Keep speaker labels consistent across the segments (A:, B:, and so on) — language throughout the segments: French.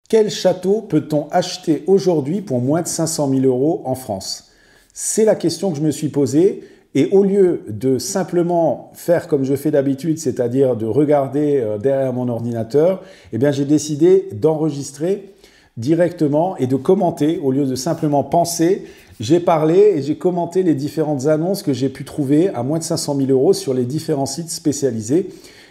A: Quel château peut-on acheter aujourd'hui pour moins de 500 000 € en France? C'est la question que je me suis posée. Et au lieu de simplement faire comme je fais d'habitude, c'est-à-dire de regarder derrière mon ordinateur, eh bien j'ai décidé d'enregistrer directement et de commenter. Au lieu de simplement penser, j'ai parlé et j'ai commenté les différentes annonces que j'ai pu trouver à moins de 500 000 € sur les différents sites spécialisés.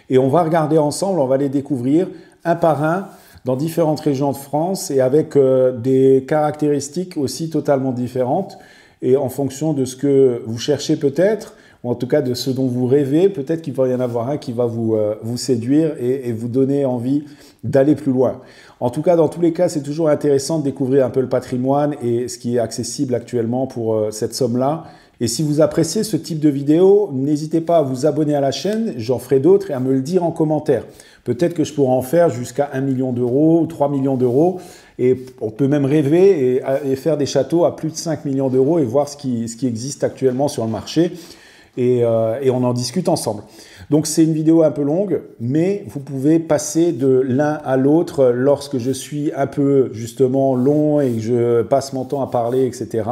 A: Et on va regarder ensemble, on va les découvrir un par un dans différentes régions de France et avec des caractéristiques aussi totalement différentes. Et en fonction de ce que vous cherchez peut-être, ou en tout cas de ce dont vous rêvez, peut-être qu'il va y en avoir un qui va vous séduire et vous donner envie d'aller plus loin. En tout cas, dans tous les cas, c'est toujours intéressant de découvrir un peu le patrimoine et ce qui est accessible actuellement pour cette somme-là. Et si vous appréciez ce type de vidéo, n'hésitez pas à vous abonner à la chaîne, j'en ferai d'autres et à me le dire en commentaire. Peut-être que je pourrais en faire jusqu'à 1 million d'euros ou 3 millions d'euros. Et on peut même rêver et faire des châteaux à plus de 5 millions d'euros et voir ce qui existe actuellement sur le marché. Et on en discute ensemble. Donc c'est une vidéo un peu longue, mais vous pouvez passer de l'un à l'autre lorsque je suis un peu justement long et que je passe mon temps à parler, etc.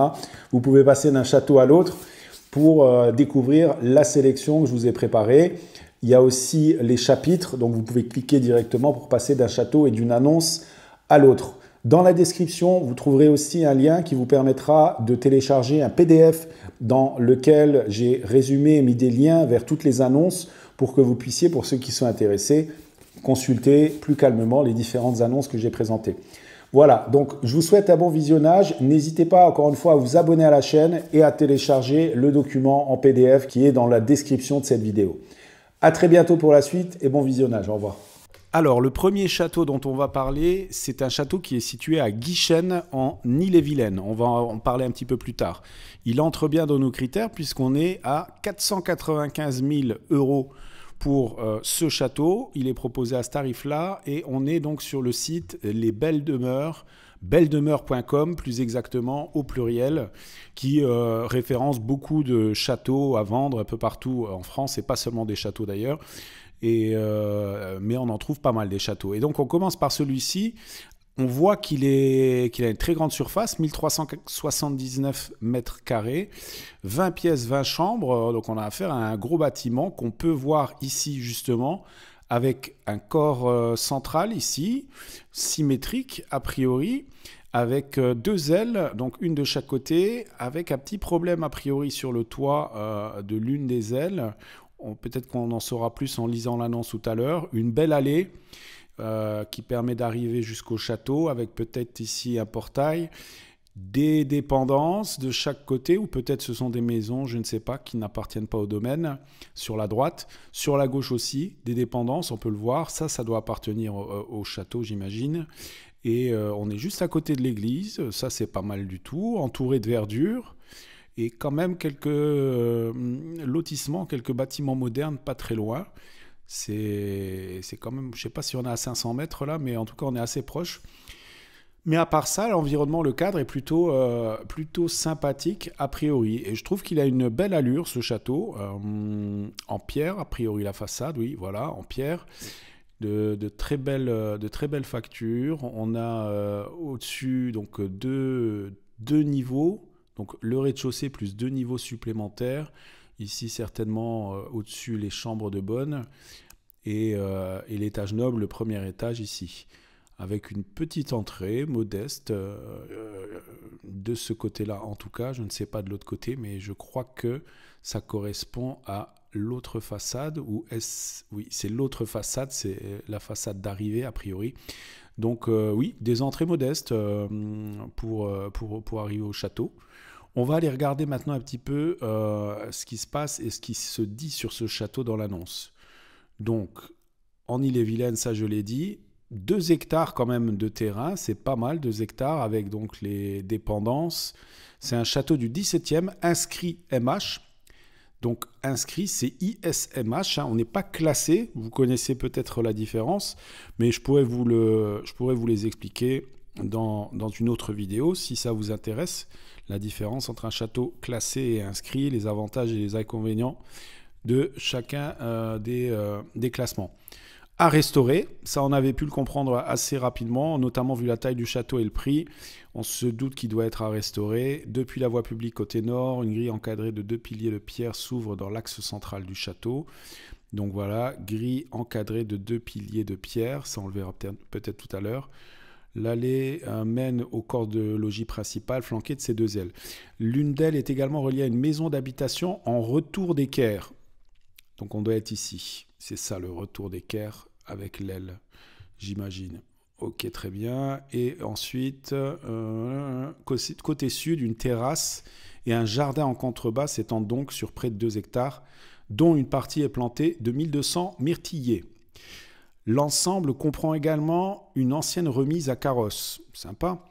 A: Vous pouvez passer d'un château à l'autre pour découvrir la sélection que je vous ai préparée. Il y a aussi les chapitres, donc vous pouvez cliquer directement pour passer d'un château et d'une annonce à l'autre. Dans la description, vous trouverez aussi un lien qui vous permettra de télécharger un PDF dans lequel j'ai résumé et mis des liens vers toutes les annonces pour que vous puissiez, pour ceux qui sont intéressés, consulter plus calmement les différentes annonces que j'ai présentées. Voilà, donc je vous souhaite un bon visionnage. N'hésitez pas encore une fois à vous abonner à la chaîne et à télécharger le document en PDF qui est dans la description de cette vidéo. À très bientôt pour la suite et bon visionnage. Au revoir. Alors, le premier château dont on va parler, c'est un château qui est situé à Guichen, en Ille-et-Vilaine. On va en parler un petit peu plus tard. Il entre bien dans nos critères puisqu'on est à 495 000 € pour ce château. Il est proposé à ce tarif-là et on est donc sur le site Les Belles Demeures, belledemeure.com plus exactement au pluriel, qui référence beaucoup de châteaux à vendre un peu partout en France et pas seulement des châteaux d'ailleurs. Mais on en trouve pas mal des châteaux. Et donc on commence par celui-ci. On voit qu'il a une très grande surface, 1379 mètres carrés, 20 pièces, 20 chambres. Donc on a affaire à un gros bâtiment qu'on peut voir ici justement, avec un corps central ici, symétrique a priori, avec deux ailes, donc une de chaque côté, avec un petit problème a priori sur le toit de l'une des ailes. Peut-être qu'on en saura plus en lisant l'annonce tout à l'heure. Une belle allée qui permet d'arriver jusqu'au château, avec peut-être ici un portail, des dépendances de chaque côté, ou peut-être ce sont des maisons, je ne sais pas, qui n'appartiennent pas au domaine, sur la droite. Sur la gauche aussi, des dépendances, on peut le voir. Ça doit appartenir au château, j'imagine. Et on est juste à côté de l'église, ça c'est pas mal du tout, entouré de verdure. Et quand même quelques lotissements, quelques bâtiments modernes pas très loin. C'est quand même, je ne sais pas si on est à 500 mètres là, mais en tout cas on est assez proche. Mais à part ça, l'environnement, le cadre est plutôt sympathique a priori. Et je trouve qu'il a une belle allure ce château, en pierre, a priori la façade, oui, voilà, en pierre. De très belles factures. On a au-dessus donc deux niveaux. Donc le rez-de-chaussée plus 2 niveaux supplémentaires. Ici certainement au-dessus les chambres de bonne. Et l'étage noble, le premier étage ici. Avec une petite entrée modeste de ce côté-là en tout cas. Je ne sais pas de l'autre côté, mais je crois que ça correspond à l'autre façade. Ou est-ce... Oui, c'est l'autre façade, c'est la façade d'arrivée a priori. Donc oui, des entrées modestes pour arriver au château. On va aller regarder maintenant un petit peu ce qui se passe et ce qui se dit sur ce château dans l'annonce. Donc, en Ille-et-Vilaine, ça je l'ai dit, 2 hectares quand même de terrain, c'est pas mal, 2 hectares avec donc les dépendances. C'est un château du 17e, inscrit MH. Donc inscrit, c'est ISMH, hein, on n'est pas classé, vous connaissez peut-être la différence, mais je pourrais vous les expliquer dans une autre vidéo si ça vous intéresse. La différence entre un château classé et inscrit, les avantages et les inconvénients de chacun des classements. à restaurer. Ça, on avait pu le comprendre assez rapidement, notamment vu la taille du château et le prix. On se doute qu'il doit être à restaurer. Depuis la voie publique côté nord, une grille encadrée de 2 piliers de pierre s'ouvre dans l'axe central du château. Donc voilà, grille encadrée de 2 piliers de pierre, ça on le verra peut-être tout à l'heure. L'allée mène au corps de logis principal flanqué de ses 2 ailes. L'une d'elles est également reliée à une maison d'habitation en retour d'équerre. Donc on doit être ici. C'est ça le retour d'équerre avec l'aile, j'imagine. Ok, très bien. Et ensuite, côté sud, une terrasse et un jardin en contrebas s'étendent donc sur près de 2 hectares, dont une partie est plantée de 1200 myrtillers. L'ensemble comprend également une ancienne remise à carrosse, sympa,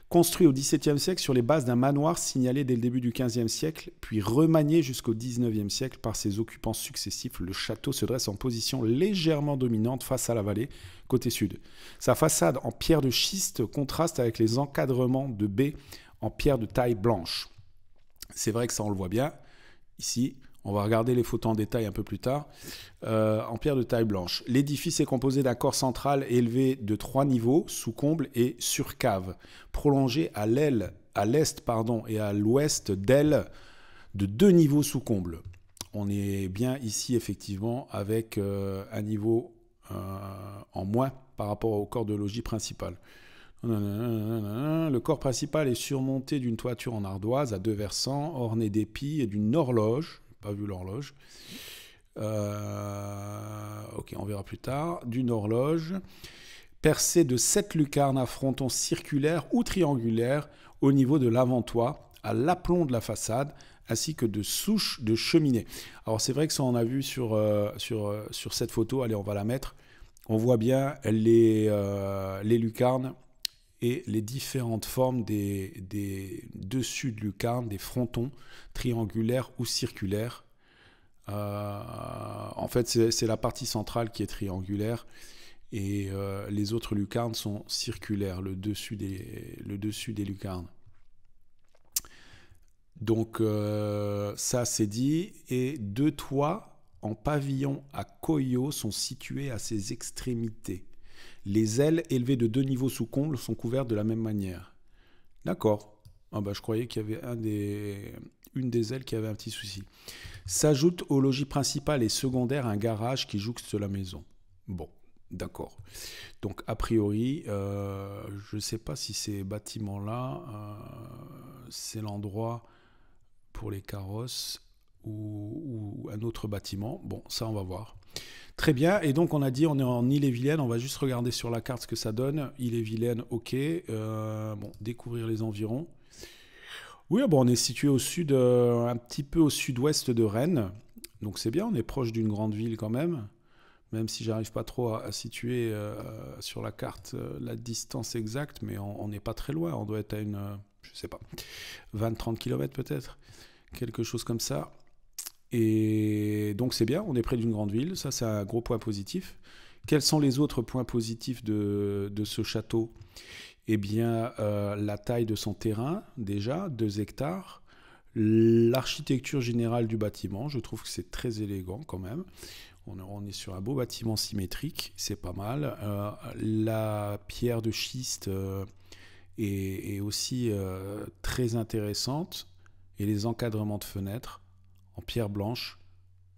A: construit au XVIIe siècle sur les bases d'un manoir signalé dès le début du XVe siècle, puis remanié jusqu'au XIXe siècle par ses occupants successifs. Le château se dresse en position légèrement dominante face à la vallée, côté sud. Sa façade en pierre de schiste contraste avec les encadrements de baies en pierre de taille blanche. C'est vrai que ça, on le voit bien ici. On va regarder les photos en détail un peu plus tard. En pierre de taille blanche. L'édifice est composé d'un corps central élevé de 3 niveaux, sous comble et sur cave, prolongé à l'est et à l'ouest d'ailes de 2 niveaux sous comble. On est bien ici effectivement avec un niveau en moins par rapport au corps de logis principal. Le corps principal est surmonté d'une toiture en ardoise à 2 versants, ornée d'épis et d'une horloge. Pas vu l'horloge. Ok, on verra plus tard. D'une horloge percée de 7 lucarnes à frontons circulaires ou triangulaires au niveau de l'avant-toit, à l'aplomb de la façade, ainsi que de souches de cheminée. Alors c'est vrai que ça on a vu sur cette photo. Allez, on va la mettre. On voit bien les lucarnes et les différentes formes des dessus de lucarne, des frontons triangulaires ou circulaires. En fait, c'est la partie centrale qui est triangulaire et les autres lucarnes sont circulaires, le dessus des lucarnes. Donc ça c'est dit. Et 2 toits en pavillon à coyaux sont situés à ses extrémités. Les ailes élevées de 2 niveaux sous comble sont couvertes de la même manière. D'accord. Ah bah, je croyais qu'il y avait une des ailes qui avait un petit souci. S'ajoute au logis principal et secondaire un garage qui jouxte la maison. Bon, d'accord. Donc a priori, je ne sais pas si ces bâtiments-là, c'est l'endroit pour les carrosses ou un autre bâtiment. Bon, ça on va voir. Très bien, et donc on a dit on est en Ille-et-Vilaine, on va juste regarder sur la carte ce que ça donne. Ille-et-Vilaine, ok. Bon, découvrir les environs. Oui, bon, on est situé au sud, un petit peu au sud-ouest de Rennes. Donc c'est bien, on est proche d'une grande ville quand même si j'arrive pas trop à situer sur la carte la distance exacte, mais on n'est pas très loin, on doit être à je sais pas, 20-30 km peut-être, quelque chose comme ça. Et donc c'est bien, on est près d'une grande ville, ça c'est un gros point positif. Quels sont les autres points positifs de ce château ? Eh bien, la taille de son terrain, déjà, 2 hectares. L'architecture générale du bâtiment, je trouve que c'est très élégant quand même. On est sur un beau bâtiment symétrique, c'est pas mal. La pierre de schiste est aussi très intéressante. Et les encadrements de fenêtres en pierre blanche,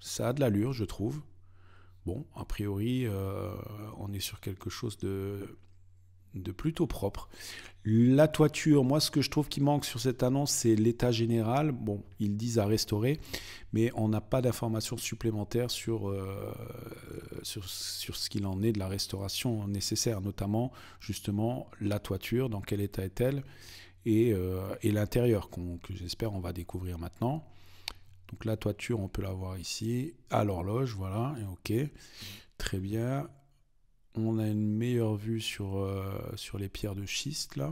A: ça a de l'allure, je trouve. Bon, a priori, on est sur quelque chose de plutôt propre. La toiture, moi, ce que je trouve qui manque sur cette annonce, c'est l'état général. Bon, ils disent à restaurer, mais on n'a pas d'informations supplémentaires sur ce qu'il en est de la restauration nécessaire, notamment, justement, la toiture, dans quel état est-elle, et l'intérieur, que j'espère on va découvrir maintenant. Donc la toiture, on peut la voir ici, à l'horloge, voilà, et ok, très bien. On a une meilleure vue sur les pierres de schiste, là.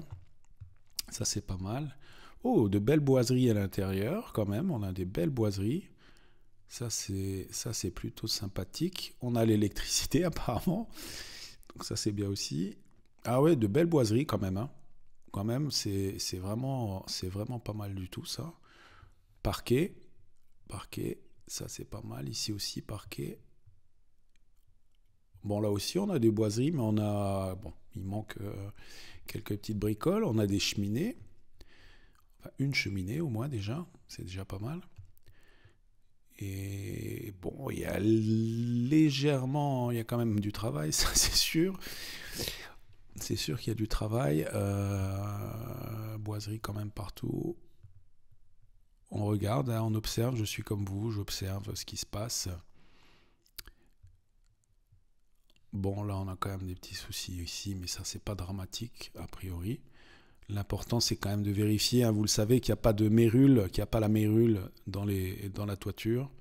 A: Ça, c'est pas mal. Oh, de belles boiseries à l'intérieur, quand même. On a des belles boiseries. Ça, c'est plutôt sympathique. On a l'électricité, apparemment. Donc ça, c'est bien aussi. Ah ouais, de belles boiseries, quand même. Hein. Quand même, c'est vraiment pas mal du tout, ça. Parquet, ça, c'est pas mal. Ici aussi, parquet. Bon, là aussi, on a des boiseries, mais on a... Bon, il manque quelques petites bricoles. On a des cheminées. Enfin, une cheminée au moins déjà. C'est déjà pas mal. Et bon, il y a légèrement... Il y a quand même du travail, ça c'est sûr. C'est sûr qu'il y a du travail. Boiserie quand même partout. On regarde, hein, on observe. Je suis comme vous, j'observe ce qui se passe. Bon, là, on a quand même des petits soucis ici, mais ça, c'est pas dramatique, a priori. L'important, c'est quand même de vérifier, hein, vous le savez, qu'il n'y a pas de mérule, qu'il n'y a pas la mérule dans la toiture,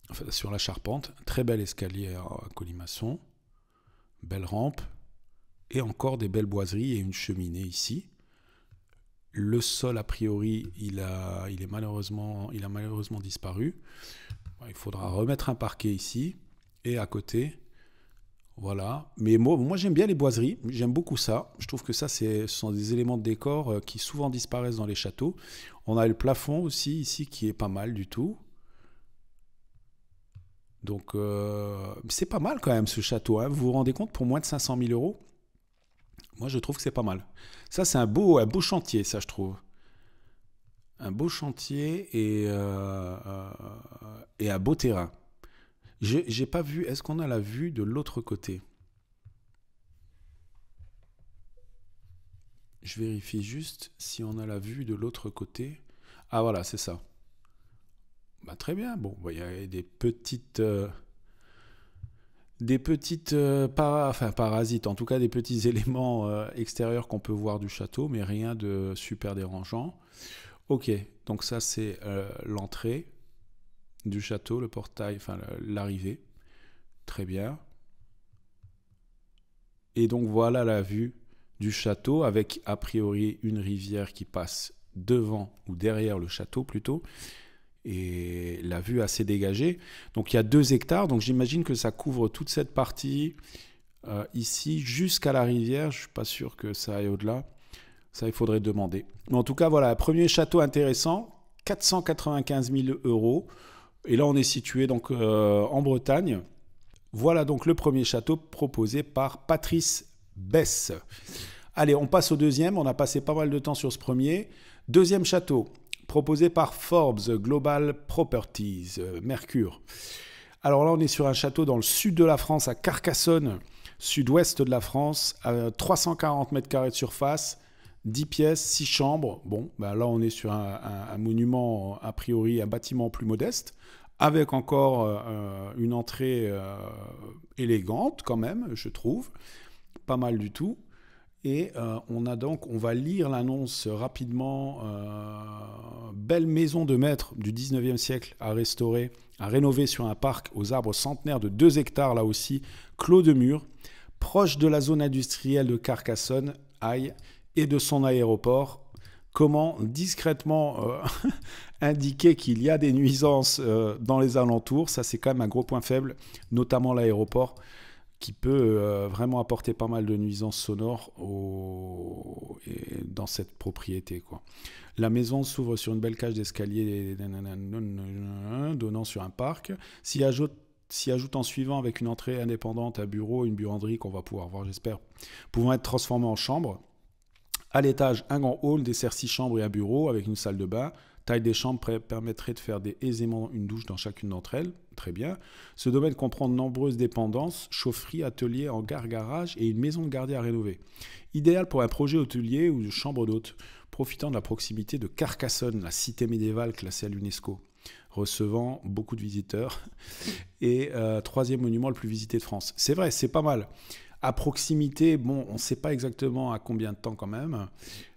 A: enfin, sur la charpente. Très bel escalier à colimaçon, belle rampe, et encore des belles boiseries et une cheminée ici. Le sol, a priori, il a malheureusement disparu. Il faudra remettre un parquet ici, et à côté... Voilà, mais moi j'aime bien les boiseries, j'aime beaucoup ça. Je trouve que ça, ce sont des éléments de décor qui souvent disparaissent dans les châteaux. On a le plafond aussi ici qui est pas mal du tout. Donc c'est pas mal quand même ce château, hein. Vous vous rendez compte, pour moins de 500 000 euros, moi je trouve que c'est pas mal. Ça c'est un beau chantier, ça je trouve. Un beau chantier et un beau terrain. J'ai pas vu, est-ce qu'on a la vue de l'autre côté? Je vérifie juste si on a la vue de l'autre côté. Ah voilà, c'est ça. Bah, très bien. Bon, bah, il y a des petites enfin, parasites, en tout cas des petits éléments extérieurs qu'on peut voir du château, mais rien de super dérangeant. Ok, donc ça c'est l'entrée du château, le portail, enfin l'arrivée. Très bien. Et donc voilà la vue du château avec a priori une rivière qui passe devant ou derrière le château plutôt, et la vue assez dégagée. Donc il y a 2 hectares, donc j'imagine que ça couvre toute cette partie ici jusqu'à la rivière. Je ne suis pas sûr que ça aille au-delà. Ça, il faudrait demander. Mais en tout cas, voilà, premier château intéressant, 495 000 euros. Et là, on est situé donc en Bretagne. Voilà donc le premier château proposé par Patrice Besse. Allez, on passe au deuxième. On a passé pas mal de temps sur ce premier. Deuxième château, proposé par Forbes Global Properties, Mercure. Alors là, on est sur un château dans le sud de la France, à Carcassonne, sud-ouest de la France, à 340 mètres carrés de surface, 10 pièces, 6 chambres. Bon, ben là, on est sur un monument, a priori, un bâtiment plus modeste, avec encore une entrée élégante quand même, je trouve. Pas mal du tout. Et on va lire l'annonce rapidement. Belle maison de maître du 19e siècle à restaurer, à rénover sur un parc aux arbres centenaires de 2 hectares, là aussi, clos de murs, proche de la zone industrielle de Carcassonne, Aille, et de son aéroport. Comment discrètement indiquer qu'il y a des nuisances dans les alentours? Ça, c'est quand même un gros point faible, notamment l'aéroport, qui peut vraiment apporter pas mal de nuisances sonores dans cette propriété, quoi. La maison s'ouvre sur une belle cage d'escalier donnant sur un parc. S'y ajoute en suivant, avec une entrée indépendante, un bureau, une buanderie qu'on va pouvoir voir, j'espère, pouvant être transformés en chambre. À l'étage, un grand hall dessert 6 chambres et un bureau avec une salle de bain. Taille des chambres permettrait de faire aisément une douche dans chacune d'entre elles. Très bien. Ce domaine comprend de nombreuses dépendances, chaufferie, atelier, hangar, garage et une maison de gardien à rénover. Idéal pour un projet hôtelier ou de chambre d'hôte, profitant de la proximité de Carcassonne, la cité médiévale classée à l'UNESCO, recevant beaucoup de visiteurs, et 3e monument le plus visité de France. C'est vrai, c'est pas mal. À proximité, bon, on ne sait pas exactement à combien de temps quand même.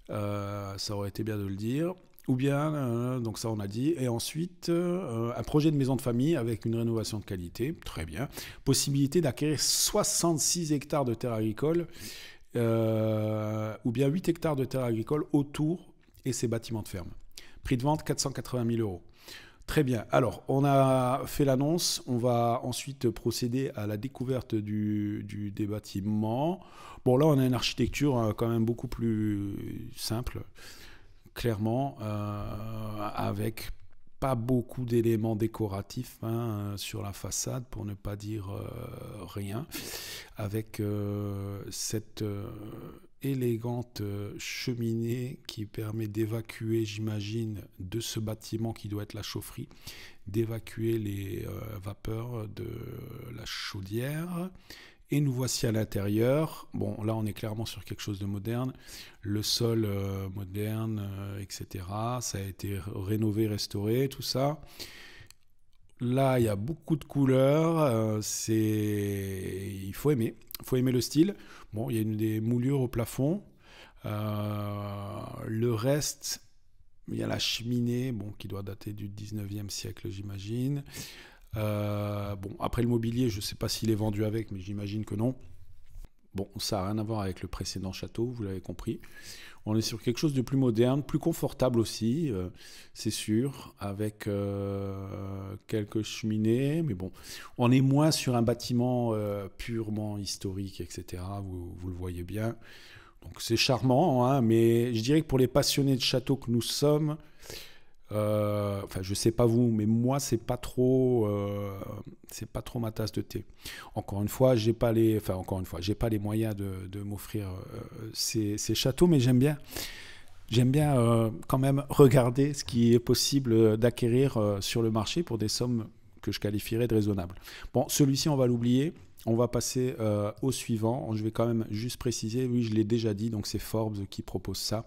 A: Ça aurait été bien de le dire. Ou bien, donc ça on a dit. Et ensuite, un projet de maison de famille avec une rénovation de qualité. Très bien. Possibilité d'acquérir 66 hectares de terre agricole ou bien 8 hectares de terre agricole autour et ses bâtiments de ferme. Prix de vente 480 000 euros. Très bien. Alors, on a fait l'annonce. On va ensuite procéder à la découverte des bâtiments. Bon, là, on a une architecture quand même beaucoup plus simple, clairement, avec
B: pas beaucoup d'éléments décoratifs hein, sur la façade, pour ne pas dire rien, avec cette élégante cheminée qui permet d'évacuer, j'imagine, de ce bâtiment qui doit être la chaufferie, d'évacuer les vapeurs de la chaudière. Et nous voici à l'intérieur. Bon, là, on est clairement sur quelque chose de moderne. Le sol moderne, etc. Ça a été rénové, restauré, tout ça. Là, il y a beaucoup de couleurs. Il faut aimer. Il faut aimer le style. Bon, il y a des moulures au plafond. Le reste, il y a la cheminée, bon, qui doit dater du 19e siècle, j'imagine. Bon, après le mobilier, je ne sais pas s'il est vendu avec, mais j'imagine que non. Bon, ça n'a rien à voir avec le précédent château, vous l'avez compris. On est sur quelque chose de plus moderne, plus confortable aussi, c'est sûr, avec quelques cheminées. Mais bon, on est moins sur un bâtiment purement historique, etc. Vous le voyez bien. Donc c'est charmant, hein, mais je dirais que pour les passionnés de château que nous sommes, enfin je sais pas vous, mais moi c'est pas trop ma tasse de thé. Encore une fois, j'ai pas les moyens de m'offrir ces châteaux, mais j'aime bien quand même regarder ce qui est possible d'acquérir sur le marché pour des sommes que je qualifierais de raisonnables. Bon, celui-ci on va l'oublier. On va passer au suivant. Je vais quand même juste préciser, oui je l'ai déjà dit, donc c'est Forbes qui propose ça.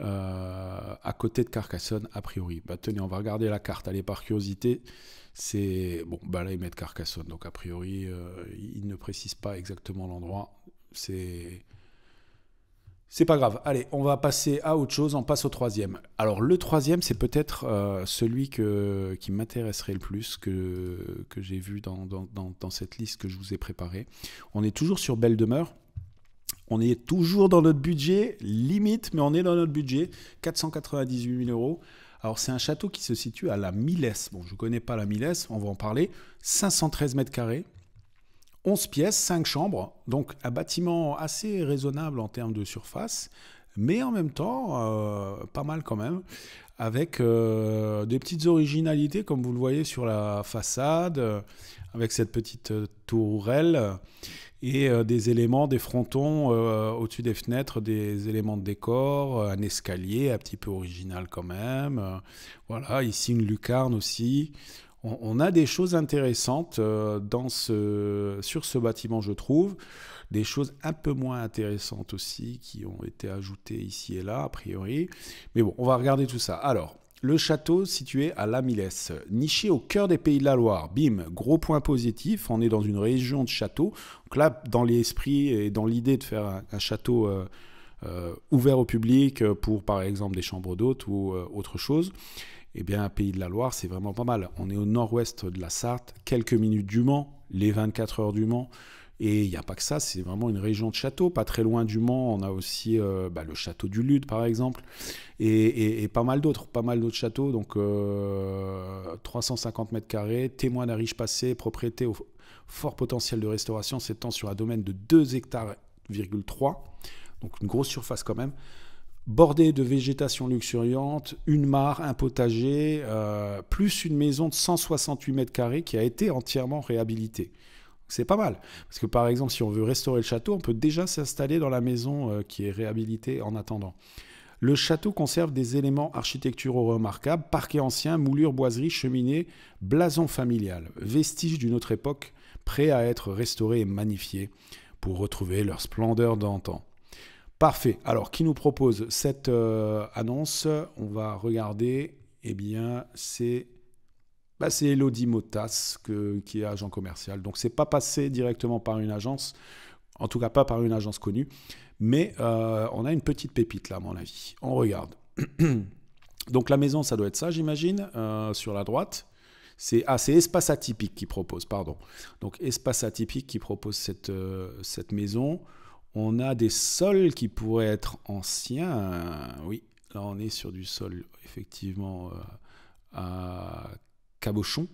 B: À côté de Carcassonne, a priori. Bah, tenez, on va regarder la carte, allez, par curiosité. C'est bon, bah là ils mettent Carcassonne, donc a priori ils ne précisent pas exactement l'endroit. C'est pas grave. Allez, on va passer à autre chose. On passe au troisième. Alors le troisième, c'est peut-être celui qui m'intéresserait le plus, que j'ai vu dans cette liste que je vous ai préparée. On est toujours sur Belle Demeure. On est toujours dans notre budget, limite, mais on est dans notre budget, 498 000 euros. Alors, c'est un château qui se situe à la Millesse. Bon, je ne connais pas la Millesse, on va en parler. 513 mètres carrés, 11 pièces, 5 chambres. Donc, un bâtiment assez raisonnable en termes de surface, mais en même temps, pas mal quand même, avec des petites originalités, comme vous le voyez sur la façade, avec cette petite tourelle. Et des éléments, des frontons au-dessus des fenêtres, des éléments de décor, un escalier un petit peu original quand même. Voilà, ici une lucarne aussi. On a des choses intéressantes sur ce bâtiment, je trouve. Des choses un peu moins intéressantes aussi qui ont été ajoutées ici et là, a priori. Mais bon, on va regarder tout ça. Alors, le château situé à La Millesse, niché au cœur des Pays de la Loire. Bim, gros point positif, on est dans une région de châteaux. Donc là, dans l'esprit et dans l'idée de faire un château ouvert au public pour, par exemple, des chambres d'hôtes ou autre chose, eh bien, Pays de la Loire, c'est vraiment pas mal. On est au nord-ouest de la Sarthe, quelques minutes du Mans, les 24 heures du Mans. Et il n'y a pas que ça, c'est vraiment une région de châteaux. Pas très loin du Mans, on a aussi le château du Lude, par exemple, et pas mal d'autres châteaux. Donc 350 mètres carrés, témoin d'un riche passé, propriété au fort potentiel de restauration, s'étend sur un domaine de 2,3 hectares, donc une grosse surface quand même. Bordé de végétation luxuriante, une mare, un potager, plus une maison de 168 mètres carrés qui a été entièrement réhabilitée. C'est pas mal, parce que par exemple, si on veut restaurer le château, on peut déjà s'installer dans la maison qui est réhabilitée en attendant. Le château conserve des éléments architecturaux remarquables, parquet ancien, moulures, boiseries, cheminées, blason familial, vestiges d'une autre époque, prêts à être restaurés et magnifiés pour retrouver leur splendeur d'antan. Parfait. Alors, qui nous propose cette annonce? On va regarder. Eh bien, c'est Elodie Motas qui est agent commercial. Donc, c'est pas passé directement par une agence, en tout cas pas par une agence connue, mais on a une petite pépite là, à mon avis. On regarde. Donc, la maison, ça doit être ça, j'imagine, sur la droite. C'est Espace Atypique qui propose, pardon. Donc, Espace Atypique qui propose cette maison. On a des sols qui pourraient être anciens. Oui, là, on est sur du sol, effectivement, à cabochon.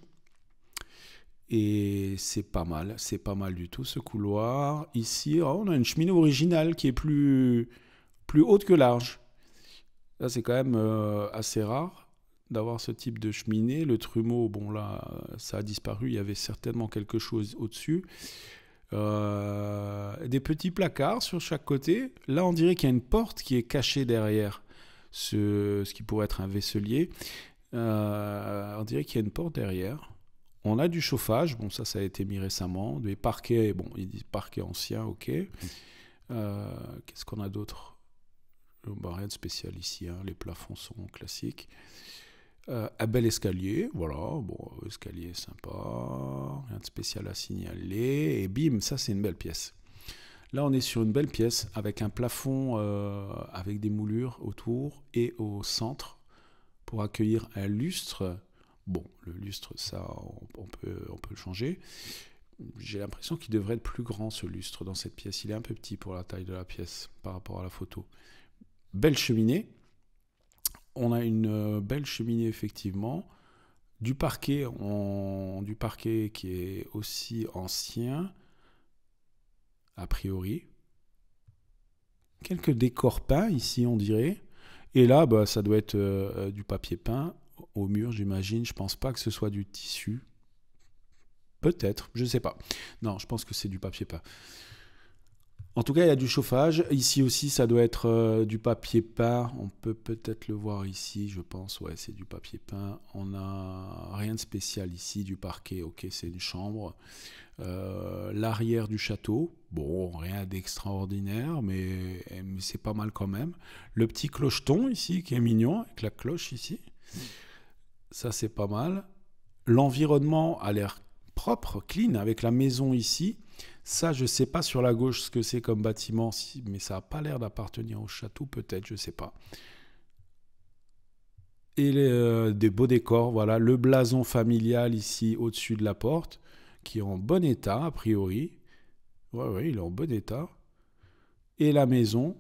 B: Et c'est pas mal du tout ce couloir. Ici, on a une cheminée originale qui est plus haute que large. Là, c'est quand même assez rare. d'avoir ce type de cheminée. Le trumeau, bon là, ça a disparu. Il y avait certainement quelque chose au-dessus. Des petits placards sur chaque côté. Là, on dirait qu'il y a une porte qui est cachée derrière ce qui pourrait être un vaisselier. On dirait qu'il y a une porte derrière. On a du chauffage. Bon, ça a été mis récemment. Des parquets, bon, ils disent parquets anciens, ok. Qu'est-ce qu'on a d'autre? Bah, rien de spécial ici, hein. Les plafonds sont classiques. Un bel escalier, voilà, bon, escalier sympa, rien de spécial à signaler, et bim, ça c'est une belle pièce. Là on est sur une belle pièce avec un plafond avec des moulures autour et au centre pour accueillir un lustre. Bon, le lustre, ça on peut le changer. J'ai l'impression qu'il devrait être plus grand ce lustre dans cette pièce, il est un peu petit pour la taille de la pièce par rapport à la photo. Belle cheminée. On a une belle cheminée, effectivement. Du parquet qui est aussi ancien, a priori. Quelques décors peints, ici, on dirait. Et là, bah, ça doit être du papier peint au mur, j'imagine. Je ne pense pas que ce soit du tissu. Peut-être, je ne sais pas. Non, je pense que c'est du papier peint. En tout cas, il y a du chauffage. Ici aussi, ça doit être du papier peint. On peut peut-être le voir ici, je pense. Ouais, c'est du papier peint. On n'a rien de spécial ici, du parquet. Ok, c'est une chambre. L'arrière du château. Bon, rien d'extraordinaire, mais c'est pas mal quand même. Le petit clocheton ici, qui est mignon, avec la cloche ici. Ça, c'est pas mal. L'environnement a l'air propre, clean, avec la maison ici. Ça, je ne sais pas sur la gauche ce que c'est comme bâtiment, mais ça n'a pas l'air d'appartenir au château, peut-être, je ne sais pas. Et des beaux décors, voilà. Le blason familial ici, au-dessus de la porte, qui est en bon état, a priori. Ouais, il est en bon état. Et la maison.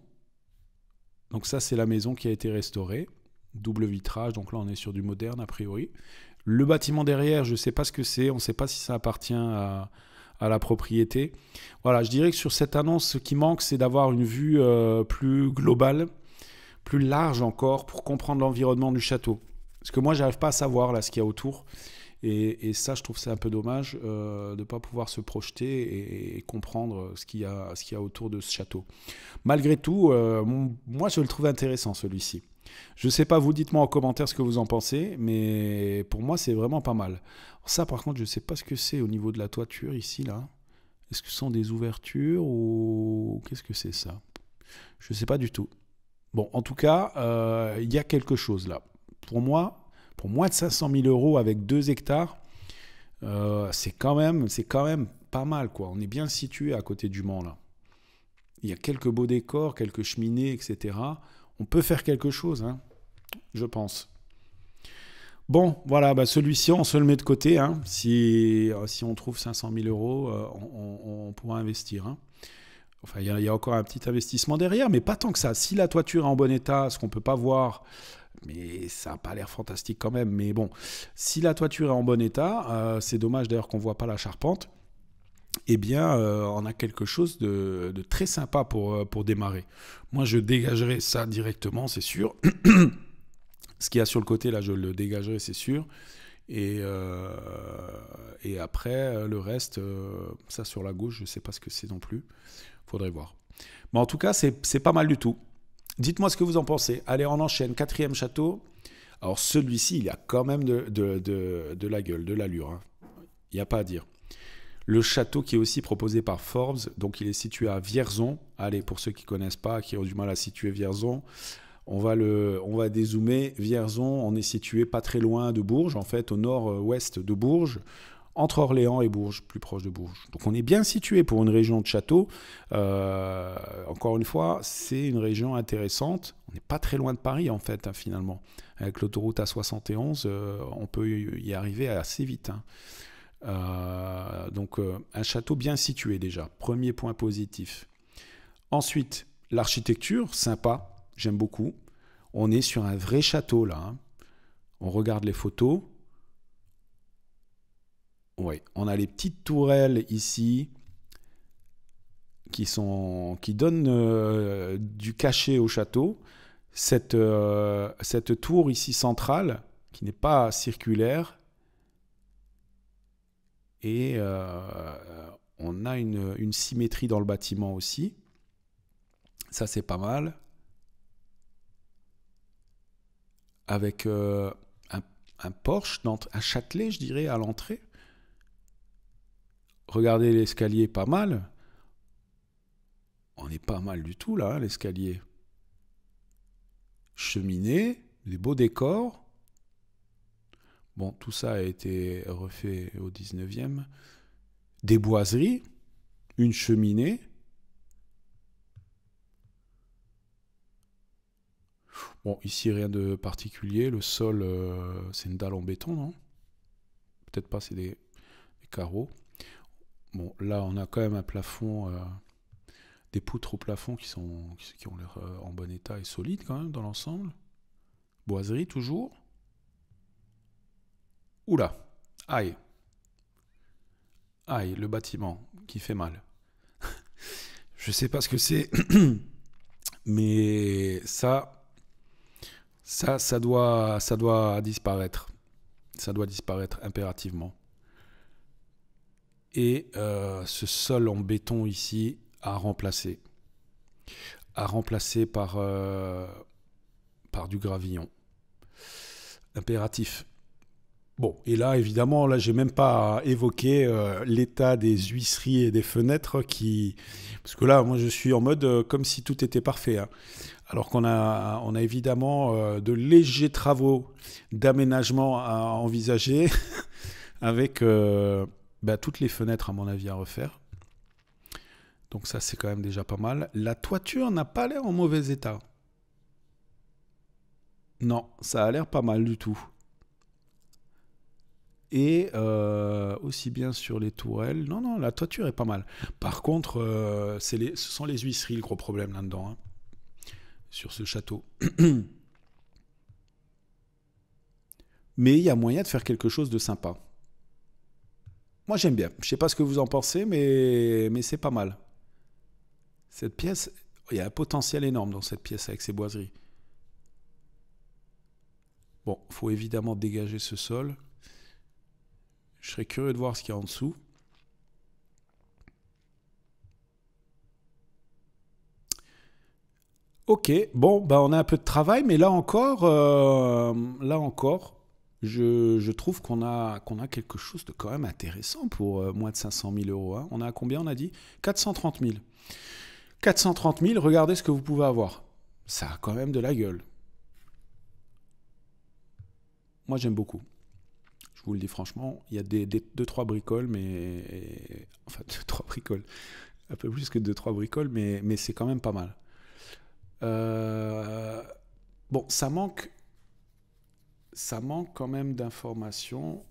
B: Donc ça, c'est la maison qui a été restaurée. Double vitrage, donc là, on est sur du moderne, a priori. Le bâtiment derrière, je ne sais pas ce que c'est. On ne sait pas si ça appartient à la propriété. Voilà, je dirais que sur cette annonce, ce qui manque, c'est d'avoir une vue plus globale, plus large encore, pour comprendre l'environnement du château. Parce que moi, je n'arrive pas à savoir là ce qu'il y a autour. Et ça, je trouve c'est un peu dommage de ne pas pouvoir se projeter et comprendre ce qu'il y a autour de ce château. Malgré tout, moi, je le trouve intéressant, celui-ci. Je ne sais pas, vous dites-moi en commentaire ce que vous en pensez, mais pour moi, c'est vraiment pas mal. Ça, par contre, je ne sais pas ce que c'est au niveau de la toiture, ici, là. Est-ce que ce sont des ouvertures ou qu'est-ce que c'est, ça? Je ne sais pas du tout. Bon, en tout cas, il y a quelque chose, là. Pour moi, pour moins de 500 000 € avec 2 hectares, c'est quand même pas mal, quoi. On est bien situé à côté du Mans, là. Il y a quelques beaux décors, quelques cheminées, etc. On peut faire quelque chose, hein, je pense. Bon, voilà, bah celui-ci, on se le met de côté. Hein. Si on trouve 500 000 €, on pourra investir. Hein. Enfin, il y a encore un petit investissement derrière, mais pas tant que ça. Si la toiture est en bon état, ce qu'on ne peut pas voir, mais ça n'a pas l'air fantastique quand même. Mais bon, si la toiture est en bon état, c'est dommage d'ailleurs qu'on ne voit pas la charpente, eh bien, on a quelque chose de très sympa pour démarrer. Moi, je dégagerai ça directement, c'est sûr. Ce qu'il y a sur le côté, là, je le dégagerai, c'est sûr. Et après, le reste, ça sur la gauche, je ne sais pas ce que c'est non plus. Faudrait voir. Mais en tout cas, c'est pas mal du tout. Dites-moi ce que vous en pensez. Allez, on enchaîne. 4e château. Alors, celui-ci, il a quand même de la gueule, de l'allure. Hein. Il n'y a pas à dire. Le château qui est aussi proposé par Forbes, donc il est situé à Vierzon. Allez, pour ceux qui ne connaissent pas, qui ont du mal à situer Vierzon, on va dézoomer. Vierzon, on est situé pas très loin de Bourges, en fait, au nord-ouest de Bourges, entre Orléans et Bourges, plus proche de Bourges. Donc on est bien situé pour une région de château. Encore une fois, c'est une région intéressante. On n'est pas très loin de Paris, en fait, hein, finalement. Avec l'autoroute A71, on peut y arriver assez vite. Hein. Donc un château bien situé déjà, premier point positif. Ensuite, l'architecture, sympa, j'aime beaucoup. On est sur un vrai château là. Hein. On regarde les photos. Ouais, on a les petites tourelles ici qui donnent du cachet au château. Cette tour ici centrale, qui n'est pas circulaire. Et on a une symétrie dans le bâtiment aussi. Ça, c'est pas mal. Avec un porche, un Châtelet, je dirais, à l'entrée. Regardez l'escalier, pas mal. On est pas mal du tout, là, hein, l'escalier. Cheminée, des beaux décors. Bon, tout ça a été refait au 19e. Des boiseries, une cheminée. Bon, ici, rien de particulier. Le sol, c'est une dalle en béton, non? Peut-être pas, c'est des carreaux. Bon, là, on a quand même un plafond, des poutres au plafond qui ont l'air en bon état et solides quand même dans l'ensemble. Boiserie, toujours. Oula, aïe. Aïe, le bâtiment qui fait mal. Je sais pas ce que c'est, mais ça doit disparaître. Ça doit disparaître impérativement. Et ce sol en béton ici à remplacer. À remplacer par du gravillon. Impératif. Bon, et là, évidemment, là, j'ai même pas évoqué l'état des huisseries et des fenêtres parce que là, moi, je suis en mode comme si tout était parfait, hein. Alors qu'on a évidemment de légers travaux d'aménagement à envisager avec toutes les fenêtres, à mon avis, à refaire. Donc ça, c'est quand même déjà pas mal. La toiture n'a pas l'air en mauvais état. Non, ça a l'air pas mal du tout. Et aussi bien sur les tourelles. Non, la toiture est pas mal. Par contre, ce sont les huisseries le gros problème là-dedans, hein, sur ce château. Mais il y a moyen de faire quelque chose de sympa. Moi, j'aime bien. Je sais pas ce que vous en pensez, mais c'est pas mal. Cette pièce, il y a un potentiel énorme dans cette pièce avec ses boiseries. Bon, il faut évidemment dégager ce sol. Je serais curieux de voir ce qu'il y a en dessous. Ok, bon, on a un peu de travail, mais là encore, je trouve qu'on a quelque chose de quand même intéressant pour moins de 500 000 euros. Hein. On a combien, on a dit 430 000. 430 000, regardez ce que vous pouvez avoir. Ça a quand même de la gueule. Moi, j'aime beaucoup. Je vous le dis franchement, il y a 2-3 bricoles, mais... Enfin, 2-3 bricoles. Un peu plus que 2-3 bricoles, mais c'est quand même pas mal. Bon, ça manque quand même d'informations.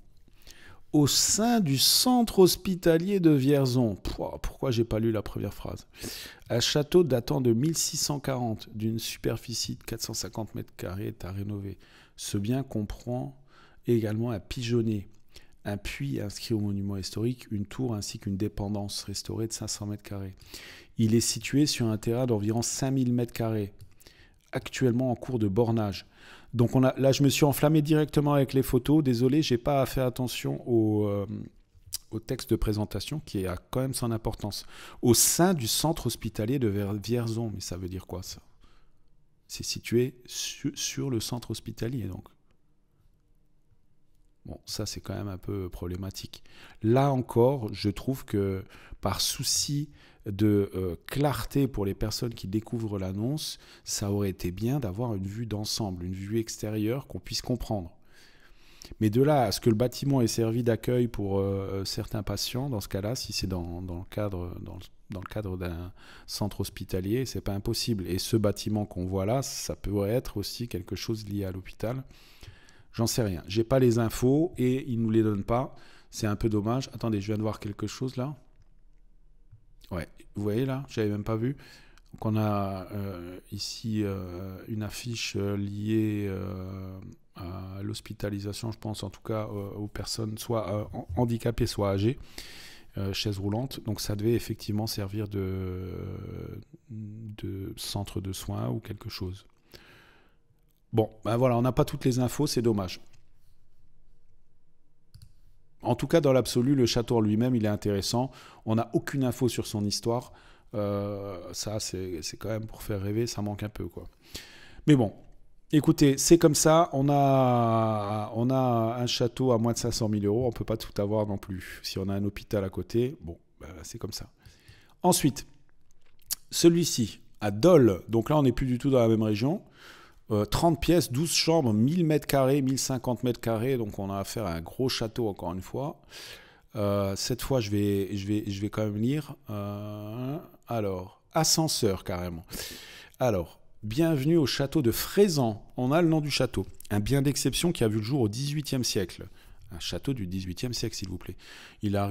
B: Au sein du centre hospitalier de Vierzon. Pourquoi j'ai pas lu la première phrase? Un château datant de 1640, d'une superficie de 450 mètres carrés, est à rénover. Ce bien comprend également un pigeonnier, un puits inscrit au monument historique, une tour ainsi qu'une dépendance restaurée de 500 mètres carrés. Il est situé sur un terrain d'environ 5000 mètres carrés, actuellement en cours de bornage. Donc là, je me suis enflammé directement avec les photos. Désolé, j'ai pas fait attention au texte de présentation qui a quand même son importance. Au sein du centre hospitalier de Vierzon, mais ça veut dire quoi ça? C'est situé sur le centre hospitalier, donc. Bon, ça c'est quand même un peu problématique. Là encore, je trouve que par souci de clarté pour les personnes qui découvrent l'annonce, ça aurait été bien d'avoir une vue d'ensemble, une vue extérieure qu'on puisse comprendre. Mais de là à ce que le bâtiment ait servi d'accueil pour certains patients, dans ce cas-là, si c'est dans le cadre d'un centre hospitalier, c'est pas impossible. Et ce bâtiment qu'on voit là, ça pourrait être aussi quelque chose lié à l'hôpital. J'en sais rien. J'ai pas les infos et ils nous les donnent pas. C'est un peu dommage. Attendez, je viens de voir quelque chose là. Ouais, vous voyez là, j'avais même pas vu. Donc on a ici une affiche liée à l'hospitalisation, je pense en tout cas aux personnes soit handicapées, soit âgées, chaise roulante. Donc ça devait effectivement servir de centre de soins ou quelque chose. Bon, ben voilà, on n'a pas toutes les infos, c'est dommage. En tout cas, dans l'absolu, le château en lui-même, il est intéressant. On n'a aucune info sur son histoire. Ça, c'est quand même pour faire rêver, ça manque un peu, quoi. Mais bon, écoutez, c'est comme ça. On a un château à moins de 500 000 euros. On ne peut pas tout avoir non plus. Si on a un hôpital à côté, bon, ben, c'est comme ça. Ensuite, celui-ci, à Dole. Donc là, on n'est plus du tout dans la même région. 30 pièces, 12 chambres, 1000 mètres carrés, 1050 mètres carrés. Donc on a affaire à un gros château, encore une fois. Cette fois, je vais quand même lire. Alors, ascenseur, carrément. Alors, bienvenue au château de Frézan. On a le nom du château. Un bien d'exception qui a vu le jour au XVIIIe siècle. Un château du XVIIIe siècle, s'il vous plaît. Il a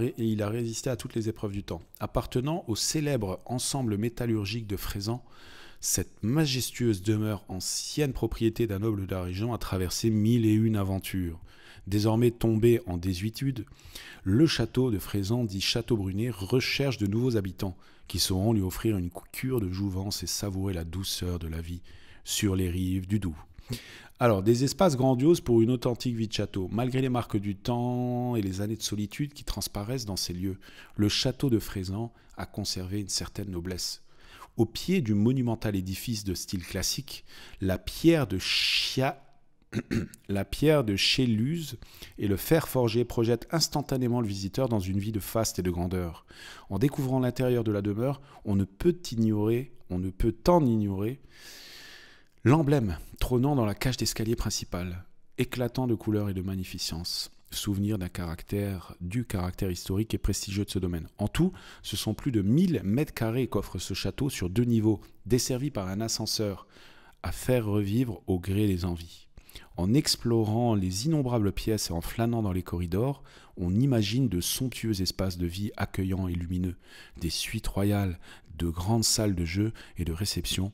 B: résisté à toutes les épreuves du temps. Appartenant au célèbre ensemble métallurgique de Frézan, cette majestueuse demeure, ancienne propriété d'un noble de la région, a traversé 1001 aventures. Désormais tombé en désuétude, le château de Frézan, dit Château Brunet, recherche de nouveaux habitants qui sauront lui offrir une cure de jouvence et savourer la douceur de la vie sur les rives du Doubs. Alors, des espaces grandioses pour une authentique vie de château. Malgré les marques du temps et les années de solitude qui transparaissent dans ces lieux, le château de Frézan a conservé une certaine noblesse. Au pied du monumental édifice de style classique, la pierre de Chéluse et le fer forgé projettent instantanément le visiteur dans une vie de faste et de grandeur. En découvrant l'intérieur de la demeure, on ne peut en ignorer l'emblème trônant dans la cage d'escalier principale, éclatant de couleurs et de magnificence. Souvenir du caractère historique et prestigieux de ce domaine. En tout, ce sont plus de 1000 mètres carrés qu'offre ce château sur 2 niveaux, desservi par un ascenseur, à faire revivre au gré des envies. En explorant les innombrables pièces et en flânant dans les corridors, on imagine de somptueux espaces de vie accueillants et lumineux, des suites royales, de grandes salles de jeux et de réception,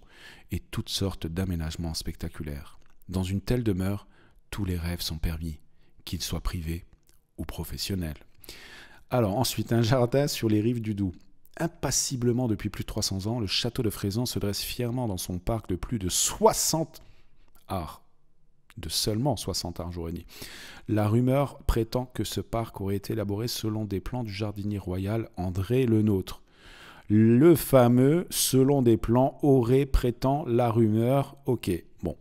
B: et toutes sortes d'aménagements spectaculaires. Dans une telle demeure, tous les rêves sont permis, qu'ils soient privés ou professionnels. Alors ensuite, un jardin sur les rives du Doubs. Impassiblement depuis plus de 300 ans, le château de Frézan se dresse fièrement dans son parc de plus de 60 arts. De seulement 60 arts, j'aurais dit. La rumeur prétend que ce parc aurait été élaboré selon des plans du jardinier royal André Le Nôtre. Le fameux « selon des plans » aurait prétend la rumeur. Ok, bon.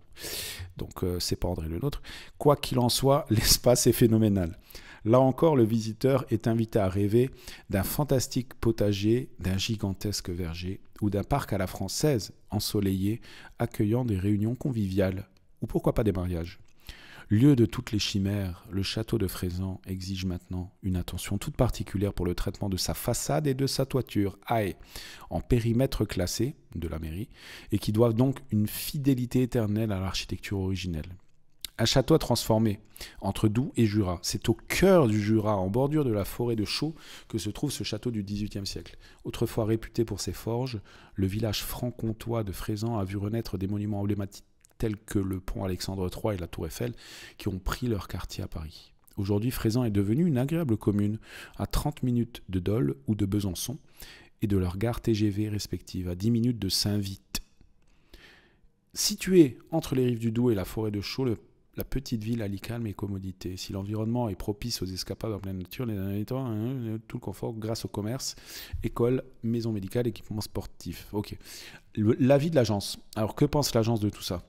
B: Donc, c'est pas André Le Nôtre. Quoi qu'il en soit, l'espace est phénoménal. Là encore, le visiteur est invité à rêver d'un fantastique potager, d'un gigantesque verger ou d'un parc à la française, ensoleillé, accueillant des réunions conviviales ou pourquoi pas des mariages. Lieu de toutes les chimères, le château de Frézan exige maintenant une attention toute particulière pour le traitement de sa façade et de sa toiture, en périmètre classé de la mairie, et qui doivent donc une fidélité éternelle à l'architecture originelle. Un château à transformer entre Doubs et Jura. C'est au cœur du Jura, en bordure de la forêt de Chaux, que se trouve ce château du XVIIIe siècle. Autrefois réputé pour ses forges, le village franc-comtois de Frézan a vu renaître des monuments emblématiques tels que le pont Alexandre III et la tour Eiffel, qui ont pris leur quartier à Paris. Aujourd'hui, Frézan est devenue une agréable commune, à 30 minutes de Dole ou de Besançon, et de leurs gares TGV respectives, à 10 minutes de Saint-Vite. Située entre les rives du Doubs et la forêt de Chaux, la petite ville allie calme et commodité. Si l'environnement est propice aux escapades en pleine nature, les derniers temps, tout le confort grâce au commerce, école, maison médicale, équipement sportif. Ok. L'avis de l'agence. Alors, que pense l'agence de tout ça ?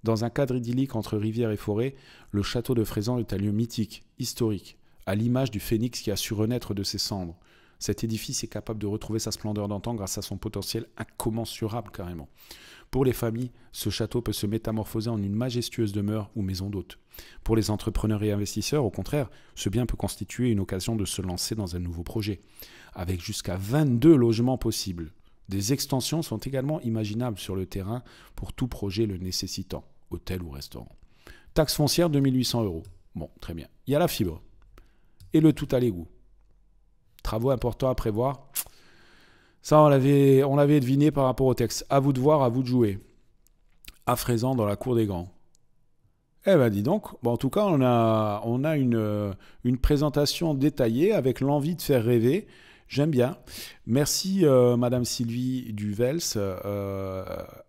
B: Dans un cadre idyllique entre rivière et forêt, le château de Frézan est un lieu mythique, historique, à l'image du phénix qui a su renaître de ses cendres. Cet édifice est capable de retrouver sa splendeur d'antan grâce à son potentiel incommensurable carrément. Pour les familles, ce château peut se métamorphoser en une majestueuse demeure ou maison d'hôte. Pour les entrepreneurs et investisseurs, au contraire, ce bien peut constituer une occasion de se lancer dans un nouveau projet, avec jusqu'à 22 logements possibles. Des extensions sont également imaginables sur le terrain pour tout projet le nécessitant, hôtel ou restaurant. Taxe foncière, 2800 €. Bon, très bien. Il y a la fibre. Et le tout à l'égout. Travaux importants à prévoir. Ça, on l'avait deviné par rapport au texte. À vous de voir, à vous de jouer. À Frézan, dans la cour des grands. Eh ben dis donc, bon, en tout cas, on a une présentation détaillée avec l'envie de faire rêver. J'aime bien. Merci Madame Sylvie Duvels,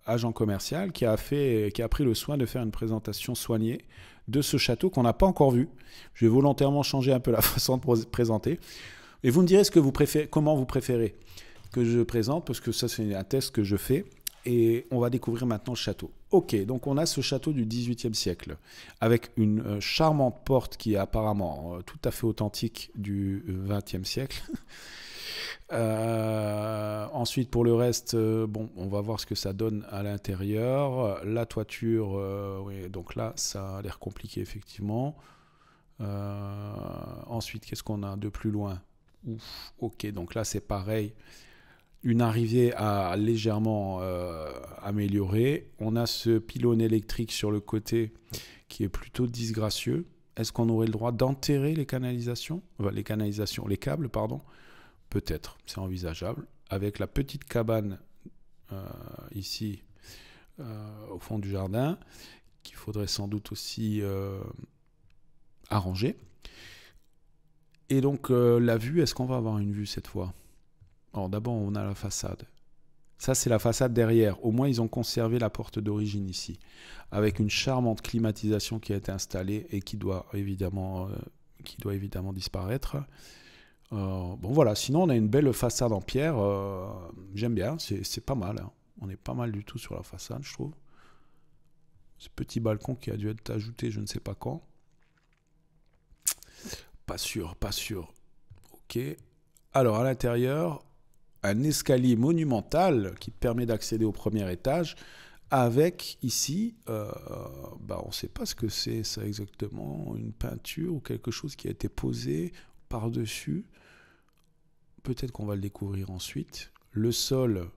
B: agent commercial, qui a pris le soin de faire une présentation soignée de ce château qu'on n'a pas encore vu. Je vais volontairement changer un peu la façon de présenter. Et vous me direz comment vous préférez que je présente, parce que ça c'est un test que je fais. Et on va découvrir maintenant le château. Ok, donc on a ce château du XVIIIe siècle, avec une charmante porte qui est apparemment tout à fait authentique du XXe siècle. Ensuite, pour le reste, bon, on va voir ce que ça donne à l'intérieur. La toiture, oui, donc là, ça a l'air compliqué, effectivement. Ensuite, qu'est-ce qu'on a de plus loin? Ouf, ok, donc là, c'est pareil. Une arrivée à légèrement améliorée. On a ce pylône électrique sur le côté qui est plutôt disgracieux. Est-ce qu'on aurait le droit d'enterrer les canalisations? Les câbles, pardon. Peut-être, c'est envisageable. Avec la petite cabane ici au fond du jardin, qu'il faudrait sans doute aussi arranger. Et donc la vue, est-ce qu'on va avoir une vue cette fois? Alors d'abord, on a la façade. Ça, c'est la façade derrière. Au moins, ils ont conservé la porte d'origine ici, avec une charmante climatisation qui a été installée et qui doit évidemment disparaître. Bon voilà, sinon on a une belle façade en pierre, j'aime bien, c'est pas mal, hein. On est pas mal du tout sur la façade, je trouve. Ce petit balcon qui a dû être ajouté je ne sais pas quand. Pas sûr. Ok. Alors à l'intérieur, un escalier monumental qui permet d'accéder au premier étage, avec ici, on ne sait pas ce que c'est ça exactement, une peinture ou quelque chose qui a été posé par-dessus. Peut-être qu'on va le découvrir ensuite. Le sol,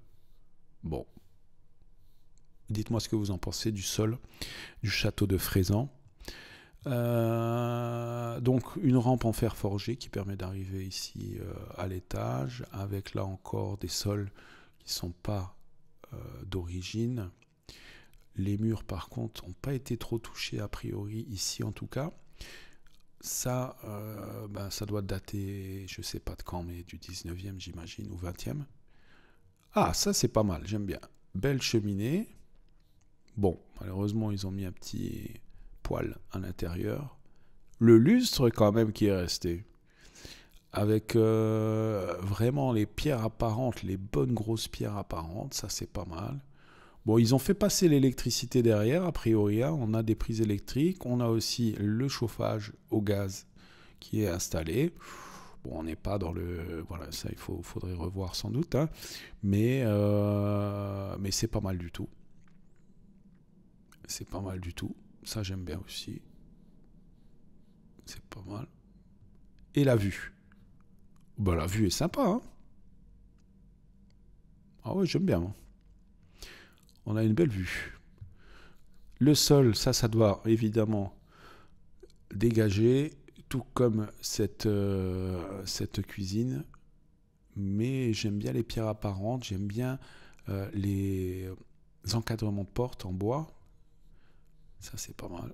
B: bon, dites-moi ce que vous en pensez du sol du château de Frézan. Donc une rampe en fer forgé qui permet d'arriver ici à l'étage, avec là encore des sols qui ne sont pas d'origine. Les murs par contre n'ont pas été trop touchés a priori ici en tout cas. Ça, ça doit dater, je ne sais pas de quand, mais du 19e j'imagine, ou 20e. Ah, ça c'est pas mal, j'aime bien. Belle cheminée. Bon, malheureusement ils ont mis un petit poêle à l'intérieur. Le lustre quand même qui est resté. Avec vraiment les pierres apparentes, les bonnes grosses pierres apparentes, ça c'est pas mal. Bon, ils ont fait passer l'électricité derrière, a priori, hein. On a des prises électriques, on a aussi le chauffage au gaz qui est installé. Bon, on n'est pas dans le... Voilà, ça, faudrait revoir sans doute, hein. Mais c'est pas mal du tout. C'est pas mal du tout. Ça, j'aime bien aussi. C'est pas mal. Et la vue. Ben, la vue est sympa, hein. Ah ouais, j'aime bien, hein. On a une belle vue. Le sol, ça doit évidemment dégager, tout comme cette cuisine. Mais j'aime bien les pierres apparentes, j'aime bien les encadrements de portes en bois. Ça, c'est pas mal.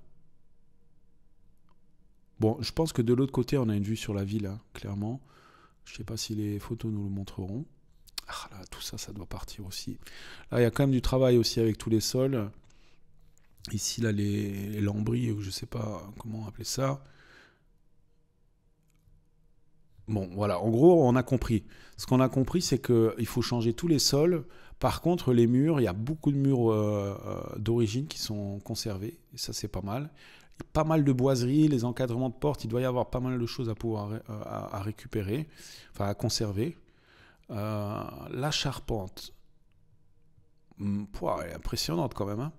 B: Bon, je pense que de l'autre côté, on a une vue sur la ville, hein, clairement. Je ne sais pas si les photos nous le montreront. Ah là, tout ça, ça doit partir aussi. Là, il y a quand même du travail aussi avec tous les sols. Ici, là, les lambris, je ne sais pas comment appeler ça. Bon, voilà. En gros, on a compris. Ce qu'on a compris, c'est qu'il faut changer tous les sols. Par contre, les murs, il y a beaucoup de murs d'origine qui sont conservés. Et ça, c'est pas mal. Il y a pas mal de boiseries, les encadrements de portes. Il doit y avoir pas mal de choses à pouvoir à récupérer, enfin à conserver. La charpente, elle est impressionnante quand même, hein.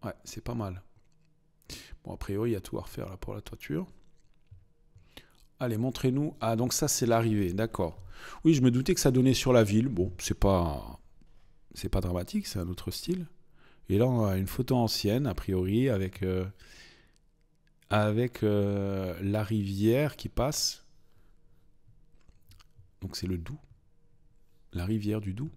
B: Ouais, c'est pas mal. Bon, a priori, il y a tout à refaire là pour la toiture. Allez, montrez-nous. Ah, donc ça, c'est l'arrivée, d'accord. Oui, je me doutais que ça donnait sur la ville. Bon, c'est pas dramatique, c'est un autre style. Et là, on a une photo ancienne, a priori, avec la rivière qui passe. Donc c'est le Doubs, la rivière du Doubs.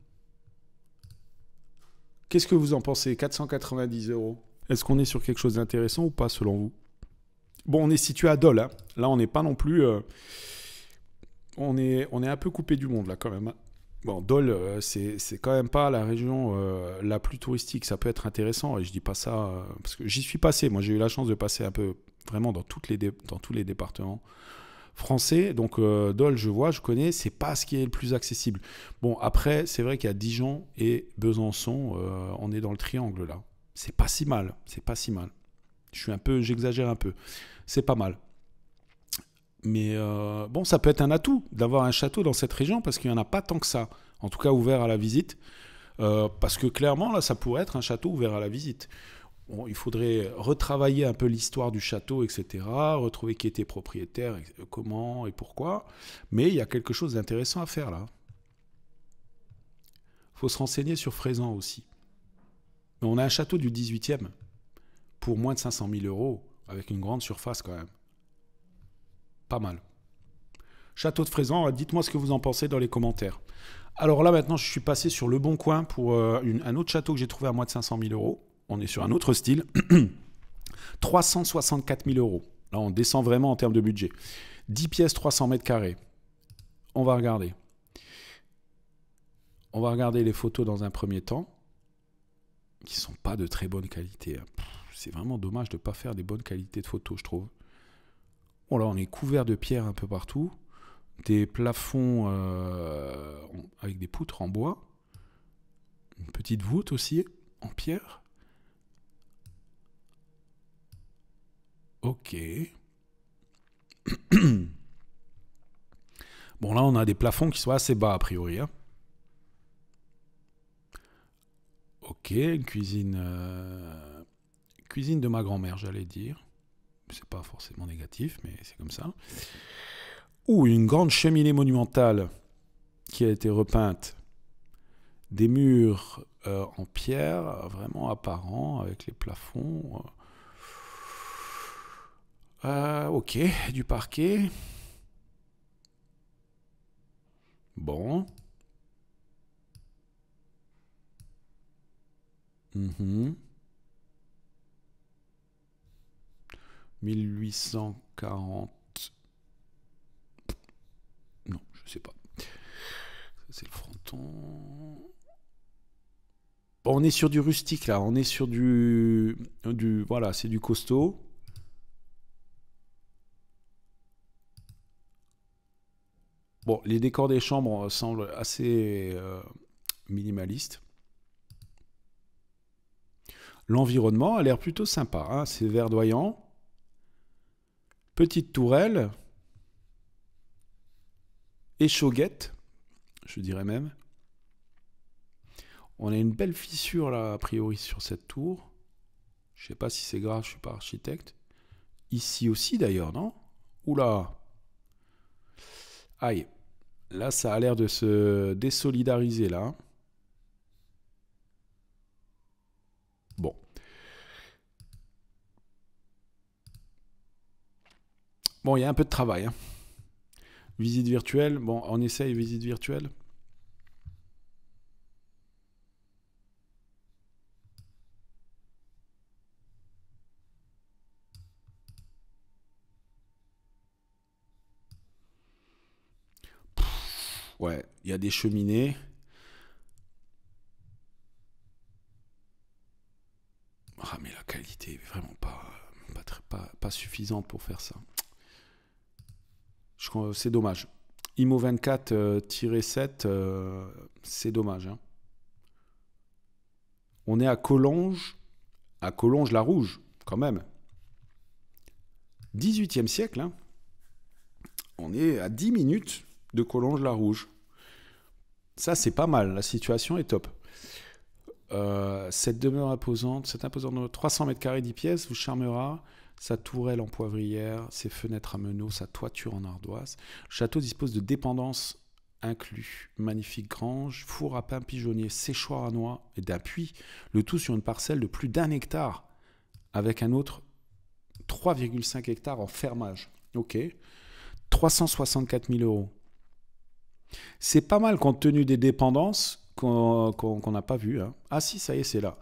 B: Qu'est-ce que vous en pensez? 490 €. Est-ce qu'on est sur quelque chose d'intéressant ou pas selon vous? Bon, on est situé à Dole, hein. Là on n'est pas non plus... on est un peu coupé du monde là quand même, hein. Bon, Dole, c'est quand même pas la région la plus touristique. Ça peut être intéressant, et je dis pas ça parce que j'y suis passé. Moi, j'ai eu la chance de passer un peu vraiment dans dans tous les départements français. Donc, Dole, je connais. C'est pas ce qui est le plus accessible. Bon, après, c'est vrai qu'il y a Dijon et Besançon. On est dans le triangle là. C'est pas si mal. C'est pas si mal. J'exagère un peu. C'est pas mal. Mais bon, ça peut être un atout d'avoir un château dans cette région parce qu'il n'y en a pas tant que ça, en tout cas ouvert à la visite. Parce que clairement, là, ça pourrait être un château ouvert à la visite. Bon, il faudrait retravailler un peu l'histoire du château, etc., retrouver qui était propriétaire, comment et pourquoi. Mais il y a quelque chose d'intéressant à faire là. Il faut se renseigner sur Frézan aussi. Mais on a un château du 18e pour moins de 500 000 euros, avec une grande surface quand même. Pas mal. Château de Frézan, dites-moi ce que vous en pensez dans les commentaires. Alors là, maintenant, je suis passé sur Le Bon Coin pour un autre château que j'ai trouvé à moins de 500 000 euros. On est sur un autre style. 364 000 euros. Là, on descend vraiment en termes de budget. 10 pièces, 300 mètres carrés. On va regarder. On va regarder les photos dans un premier temps, qui ne sont pas de très bonne qualité. C'est vraiment dommage de ne pas faire des bonnes qualités de photos, je trouve. Bon, là, on est couvert de pierres un peu partout. Des plafonds avec des poutres en bois. Une petite voûte aussi, en pierre. Ok. Bon, là, on a des plafonds qui sont assez bas, a priori, hein. Ok, une cuisine... cuisine de ma grand-mère, j'allais dire. C'est pas forcément négatif, mais c'est comme ça. Ou une grande cheminée monumentale qui a été repeinte. Des murs en pierre, vraiment apparents, avec les plafonds. Ok, du parquet. Bon. 1840. Non, je sais pas. C'est le fronton. Bon, on est sur du rustique là. On est sur voilà, c'est du costaud. Bon, les décors des chambres semblent assez minimalistes. L'environnement a l'air plutôt sympa, hein. C'est verdoyant. Petite tourelle. Échauguette, je dirais même. On a une belle fissure là, a priori, sur cette tour. Je sais pas si c'est grave, je suis pas architecte. Ici aussi d'ailleurs, non? Oula. Aïe. Là, ça a l'air de se désolidariser là. Bon. Bon, il y a un peu de travail, hein. Visite virtuelle. Bon, on essaye visite virtuelle. Ouais, il y a des cheminées. Ah, mais la qualité est vraiment pas suffisante pour faire ça. C'est dommage. IMO 24-7, c'est dommage, hein. On est à Collonges-la-Rouge, quand même. 18e siècle, hein. On est à 10 minutes de Collonges-la-Rouge. Ça, c'est pas mal. La situation est top. Cette demeure imposante, cette imposante 300 mètres carrés, 10 pièces, vous charmera. Sa tourelle en poivrière, ses fenêtres à meneaux, sa toiture en ardoise. Le château dispose de dépendances inclus. Magnifique grange, four à pain pigeonnier, séchoir à noix et d'un puits. Le tout sur une parcelle de plus d'1 hectare. Avec un autre 3,5 hectares en fermage. Ok. 364 000 euros. C'est pas mal compte tenu des dépendances qu'on n'a pas vues, hein. Ah si, ça y est, c'est là.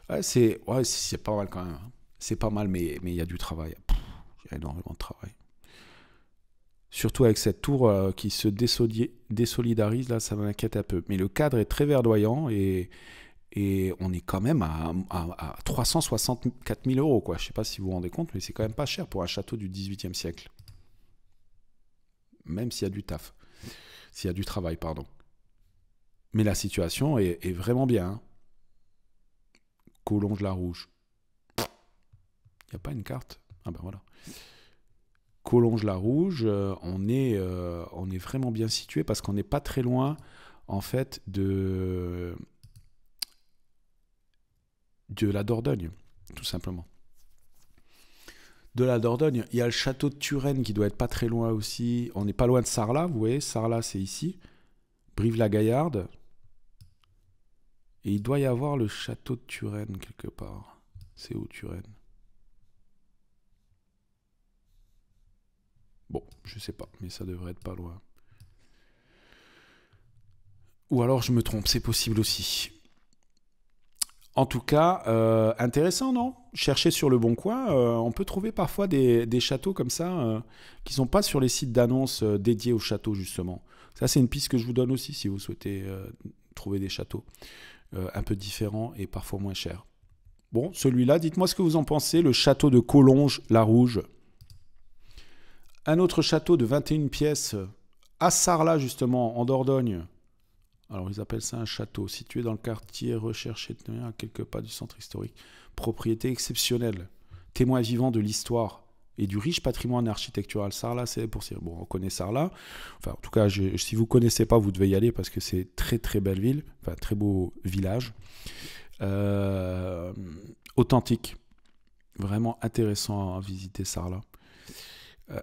B: Ouais, c'est pas mal quand même, hein. C'est pas mal, mais il y a du travail. Il y a énormément de travail. Surtout avec cette tour qui se désolidarise, là, ça m'inquiète un peu. Mais le cadre est très verdoyant et on est quand même à 364 000 euros, quoi. Je ne sais pas si vous vous rendez compte, mais c'est quand même pas cher pour un château du XVIIIe siècle. Même s'il y a du taf. S'il y a du travail, pardon. Mais la situation est vraiment bien. Hein. Collonges-la-Rouge. Il n'y a pas une carte? Ah ben voilà. Collonges-la-Rouge, on est vraiment bien situé parce qu'on n'est pas très loin, en fait, de la Dordogne, tout simplement. De la Dordogne, il y a le château de Turenne qui doit être pas très loin aussi. On n'est pas loin de Sarlat, vous voyez, Sarlat c'est ici. Brive-la-Gaillarde. Et il doit y avoir le château de Turenne quelque part. C'est où Turenne? Bon, je sais pas, mais ça devrait être pas loin. Ou alors je me trompe, c'est possible aussi. En tout cas, intéressant, non? Chercher sur le bon coin, on peut trouver parfois des châteaux comme ça qui ne sont pas sur les sites d'annonces dédiés aux châteaux, justement. Ça, c'est une piste que je vous donne aussi si vous souhaitez trouver des châteaux un peu différents et parfois moins chers. Bon, celui-là, dites-moi ce que vous en pensez, le château de Collonges-la-Rouge. Un autre château de 21 pièces à Sarlat, justement, en Dordogne. Alors, ils appellent ça un château, situé dans le quartier recherché à quelques pas du centre historique. Propriété exceptionnelle, témoin vivant de l'histoire et du riche patrimoine architectural. Sarlat, c'est pour ça. Bon, on connaît Sarlat. Enfin, en tout cas, si vous ne connaissez pas, vous devez y aller parce que c'est très, très belle ville. Enfin, très beau village. Authentique. Vraiment intéressant à visiter Sarlat.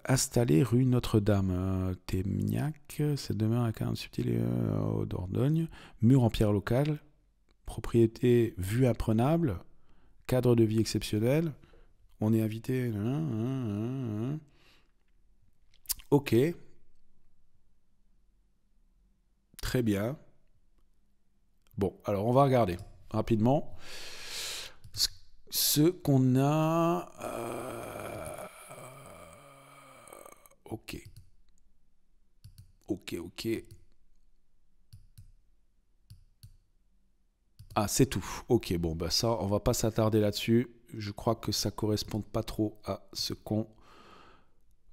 B: Installé rue Notre-Dame, Témignac, c'est demeure à 40 subtil au Dordogne, mur en pierre locale, propriété vue imprenable, cadre de vie exceptionnel, on est invité. Ok. Très bien. Bon, alors on va regarder rapidement ce qu'on a. Ok. Ah, c'est tout. Ok, bon, bah ça, on va pas s'attarder là-dessus. Je crois que ça correspond pas trop à ce qu'on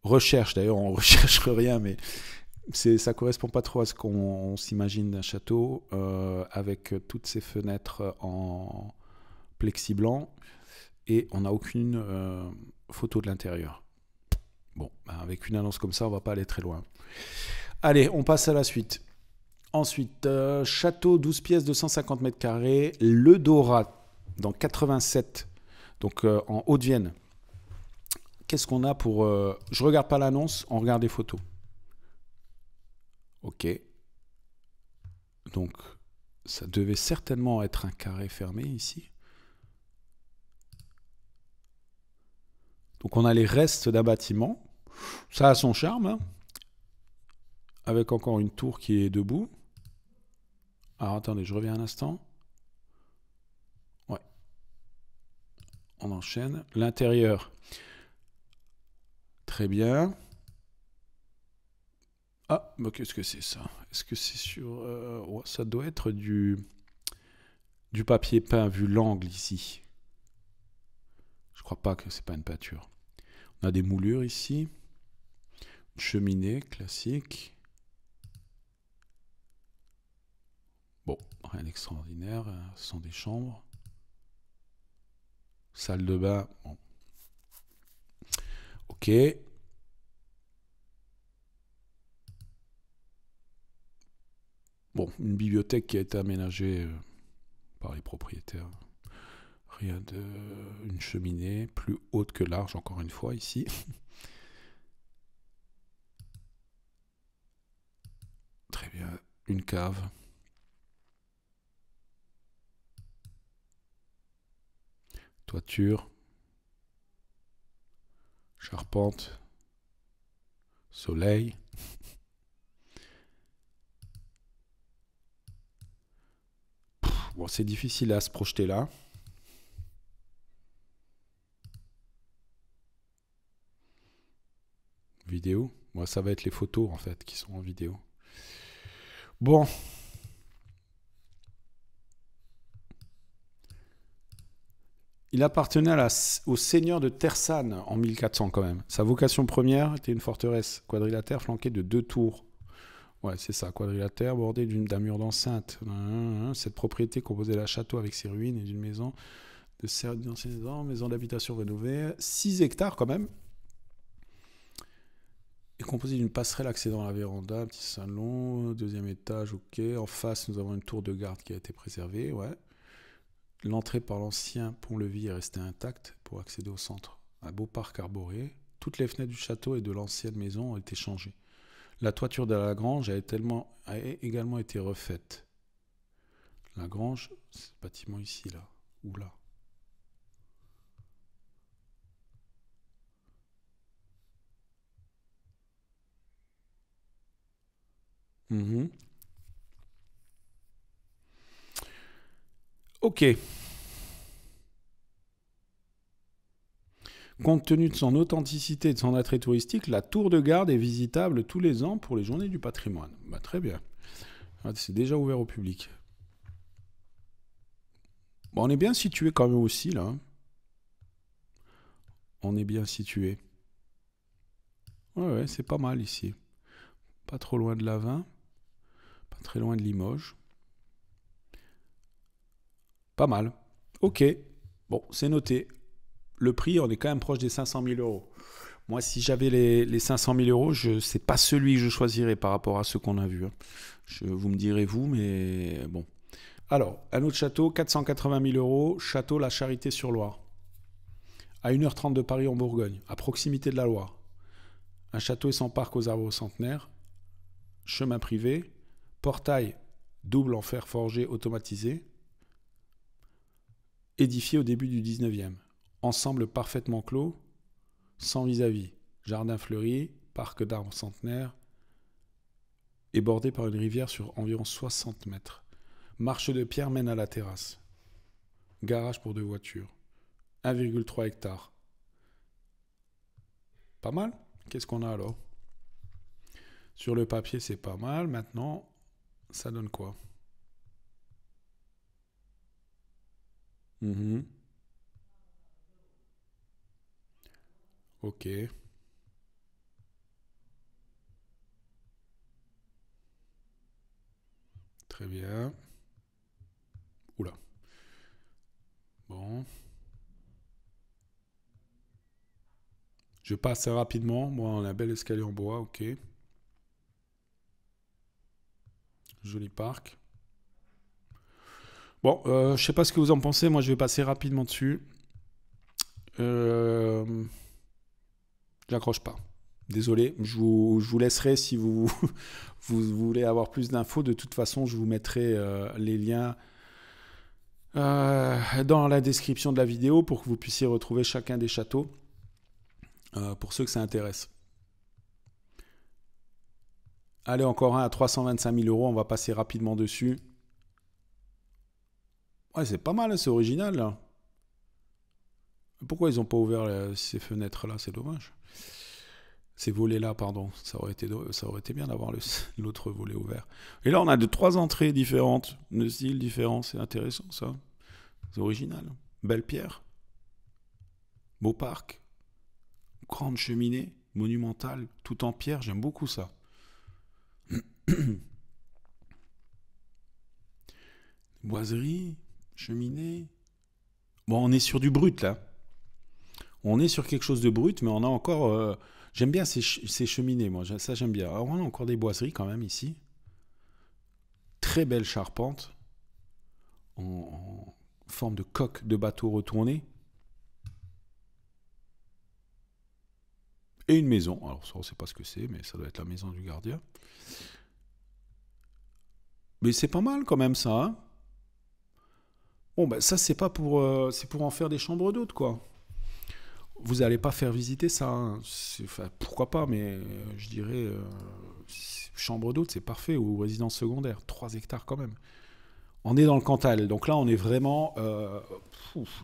B: recherche. D'ailleurs, on recherche rien, mais ça correspond pas trop à ce qu'on s'imagine d'un château avec toutes ces fenêtres en plexi blanc et on n'a aucune photo de l'intérieur. Bon, avec une annonce comme ça, on va pas aller très loin. Allez, on passe à la suite. Ensuite, château 12 pièces de 150 mètres carrés, Le Dorat, dans 87, donc en Haute-Vienne. Qu'est-ce qu'on a pour... je regarde pas l'annonce, on regarde les photos. Ok. Donc, ça devait certainement être un carré fermé ici. Donc, on a les restes d'un bâtiment. Ça a son charme, hein, avec encore une tour qui est debout. Alors, attendez, je reviens un instant. Ouais. On enchaîne. L'intérieur. Très bien. Ah, bah, qu'est-ce que c'est ça? Est-ce que c'est sur... ouais, ça doit être du papier peint vu l'angle ici. Je crois pas que c'est pas une peinture. On a des moulures ici. Une cheminée classique. Bon, rien d'extraordinaire. Ce sont des chambres. Salle de bain. Bon. Ok. Bon, une bibliothèque qui a été aménagée par les propriétaires. Rien de... Une cheminée plus haute que large, encore une fois, ici. Très bien. Une cave. Toiture. Charpente. Soleil. Bon, c'est difficile à se projeter là. Vidéo. Moi, ça va être les photos, en fait, qui sont en vidéo. Bon. Il appartenait au seigneur de Tersanne en 1400 quand même. Sa vocation première était une forteresse quadrilatère flanquée de 2 tours. Ouais, c'est ça, quadrilatère, bordée d'un mur d'enceinte. Cette propriété composait d'un château avec ses ruines et d'une maison maison d'habitation rénovée. 6 hectares quand même. Et composé d'une passerelle accédant à la véranda, un petit salon, deuxième étage, ok. En face, nous avons une tour de garde qui a été préservée, ouais. L'entrée par l'ancien pont-levis est restée intacte pour accéder au centre. Un beau parc arboré. Toutes les fenêtres du château et de l'ancienne maison ont été changées. La toiture de la grange a également été refaite. La grange, c'est ce bâtiment ici, là, ou là. Ok. Compte tenu de son authenticité et de son attrait touristique, la tour de garde est visitable tous les ans pour les journées du patrimoine. Bah, très bien. C'est déjà ouvert au public. Bon, on est bien situé quand même aussi, là. On est bien situé. Ouais, c'est pas mal ici. Pas trop loin de Lavin. Pas très loin de Limoges. Pas mal. Ok. Bon, c'est noté. Le prix, on est quand même proche des 500 000 euros. Moi, si j'avais les 500 000 euros, c'est pas celui que je choisirais par rapport à ceux qu'on a vus. Vous me direz vous, mais bon. Alors, un autre château, 480 000 euros, château La Charité-sur-Loire. À 1h30 de Paris en Bourgogne, à proximité de la Loire. Un château et son parc aux arbres centenaires. Chemin privé. Portail double en fer forgé automatisé. Édifié au début du 19e. Ensemble parfaitement clos, sans vis-à-vis. Jardin fleuri, parc d'arbres centenaires, et bordé par une rivière sur environ 60 mètres. Marche de pierre mène à la terrasse. Garage pour 2 voitures. 1,3 hectares. Pas mal? Qu'est-ce qu'on a alors? Sur le papier, c'est pas mal. Maintenant, ça donne quoi? Ok. Très bien. Oula. Bon. Je passe rapidement. Moi, on a un bel escalier en bois, ok. Joli parc. Bon, je sais pas ce que vous en pensez. Moi, je vais passer rapidement dessus. J'accroche pas. Désolé, je vous laisserai si vous voulez avoir plus d'infos. De toute façon, je vous mettrai les liens dans la description de la vidéo pour que vous puissiez retrouver chacun des châteaux pour ceux que ça intéresse. Allez, encore un à 325 000 euros. On va passer rapidement dessus. Ouais, c'est pas mal, c'est original, là. Pourquoi ils n'ont pas ouvert ces fenêtres-là? C'est dommage. Ces volets-là, pardon. Ça aurait été bien d'avoir l'autre volet ouvert. Et là, on a 3 entrées différentes, de styles différents. C'est intéressant, ça. C'est original. Belle pierre. Beau parc. Grande cheminée. Monumentale. Tout en pierre. J'aime beaucoup ça. Boiserie. Cheminée. Bon, on est sur du brut, là. On est sur quelque chose de brut, mais on a encore... j'aime bien ces cheminées, moi. Ça, j'aime bien. Alors, on a encore des boiseries, quand même, ici. Très belle charpente. En forme de coque de bateau retourné. Et une maison. Alors, ça, on ne sait pas ce que c'est, mais ça doit être la maison du gardien. Mais c'est pas mal, quand même, ça, hein. Bon, ben, ça, c'est pas pour... c'est pour en faire des chambres d'hôtes, quoi. Vous n'allez pas faire visiter ça, hein. Enfin, pourquoi pas, mais je dirais chambre d'hôte, c'est parfait, ou résidence secondaire, 3 hectares quand même. On est dans le Cantal, donc là on est vraiment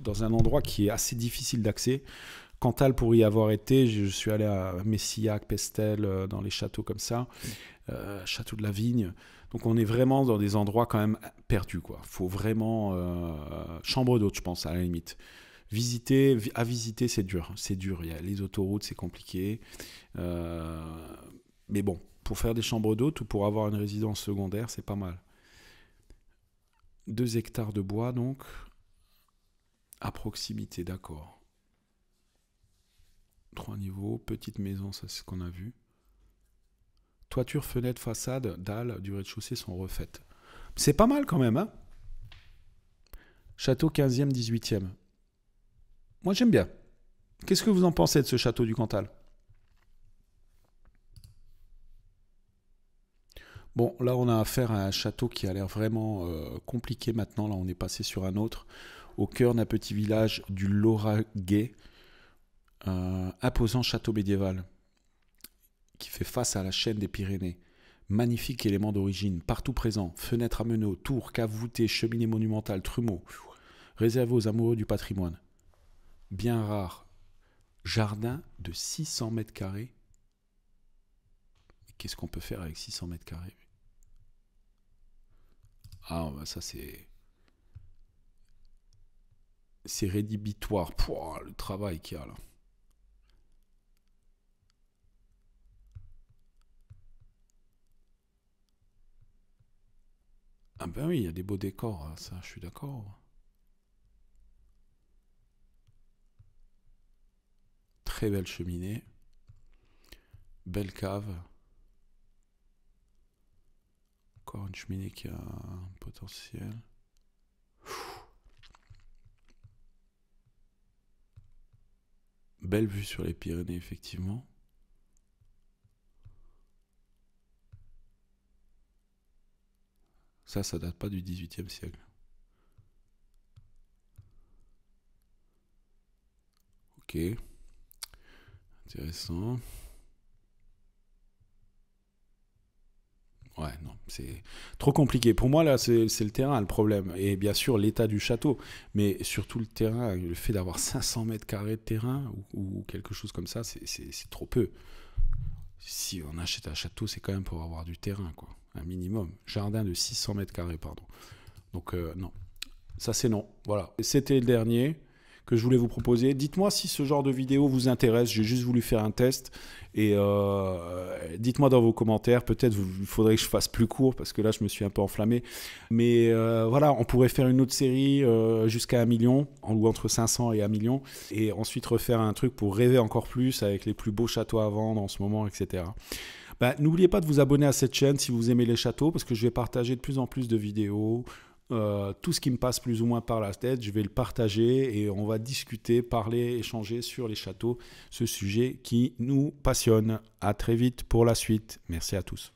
B: dans un endroit qui est assez difficile d'accès. Cantal, pour y avoir été, je suis allé à Messillac, Pestel, dans les châteaux comme ça, château de la Vigne. Donc on est vraiment dans des endroits quand même perdus, quoi. Faut vraiment chambre d'hôte, je pense, à la limite. À visiter, c'est dur. C'est dur. Il y a les autoroutes, c'est compliqué. Mais bon, pour faire des chambres d'hôte ou pour avoir une résidence secondaire, c'est pas mal. 2 hectares de bois, donc, à proximité, d'accord. 3 niveaux, petite maison, ça c'est ce qu'on a vu. Toiture, fenêtre, façade, dalles du rez-de-chaussée sont refaites. C'est pas mal quand même, hein? Château 15e, 18e. Moi j'aime bien. Qu'est-ce que vous en pensez de ce château du Cantal? Bon, là on a affaire à un château qui a l'air vraiment compliqué maintenant. Là on est passé sur un autre. Au cœur d'un petit village du Lauragais, imposant château médiéval qui fait face à la chaîne des Pyrénées. Magnifique élément d'origine, partout présent, fenêtres à meneaux, tours, caves voûtées, cheminées monumentales, trumeaux, réservé aux amoureux du patrimoine. Bien rare, jardin de 600 mètres carrés. Qu'est-ce qu'on peut faire avec 600 mètres carrés? Ah, bah ça c'est rédhibitoire. Pouah, le travail qu'il y a là. Ah ben oui, il y a des beaux décors, ça, je suis d'accord. Très belle cheminée. Belle cave. Encore une cheminée qui a un potentiel. Belle vue sur les Pyrénées, effectivement. Ça date pas du XVIIIe siècle. Ok. Intéressant. Ouais, non, c'est trop compliqué. Pour moi, là, c'est le terrain le problème. Et bien sûr, l'état du château. Mais surtout le terrain, le fait d'avoir 500 mètres carrés de terrain ou quelque chose comme ça, c'est trop peu. Si on achète un château, c'est quand même pour avoir du terrain, quoi. Un minimum. Jardin de 600 mètres carrés, pardon. Donc, non. Ça, c'est non. Voilà. C'était le dernier que je voulais vous proposer. Dites-moi si ce genre de vidéo vous intéresse. J'ai juste voulu faire un test. Et dites-moi dans vos commentaires. Peut-être il faudrait que je fasse plus court parce que là, je me suis un peu enflammé. Mais voilà, on pourrait faire une autre série jusqu'à 1 million, ou entre 500 et 1 million. Et ensuite refaire un truc pour rêver encore plus avec les plus beaux châteaux à vendre en ce moment, etc. Bah, n'oubliez pas de vous abonner à cette chaîne si vous aimez les châteaux parce que je vais partager de plus en plus de vidéos. Tout ce qui me passe plus ou moins par la tête, je vais le partager et on va discuter, parler, échanger sur les châteaux, ce sujet qui nous passionne. À très vite pour la suite. Merci à tous.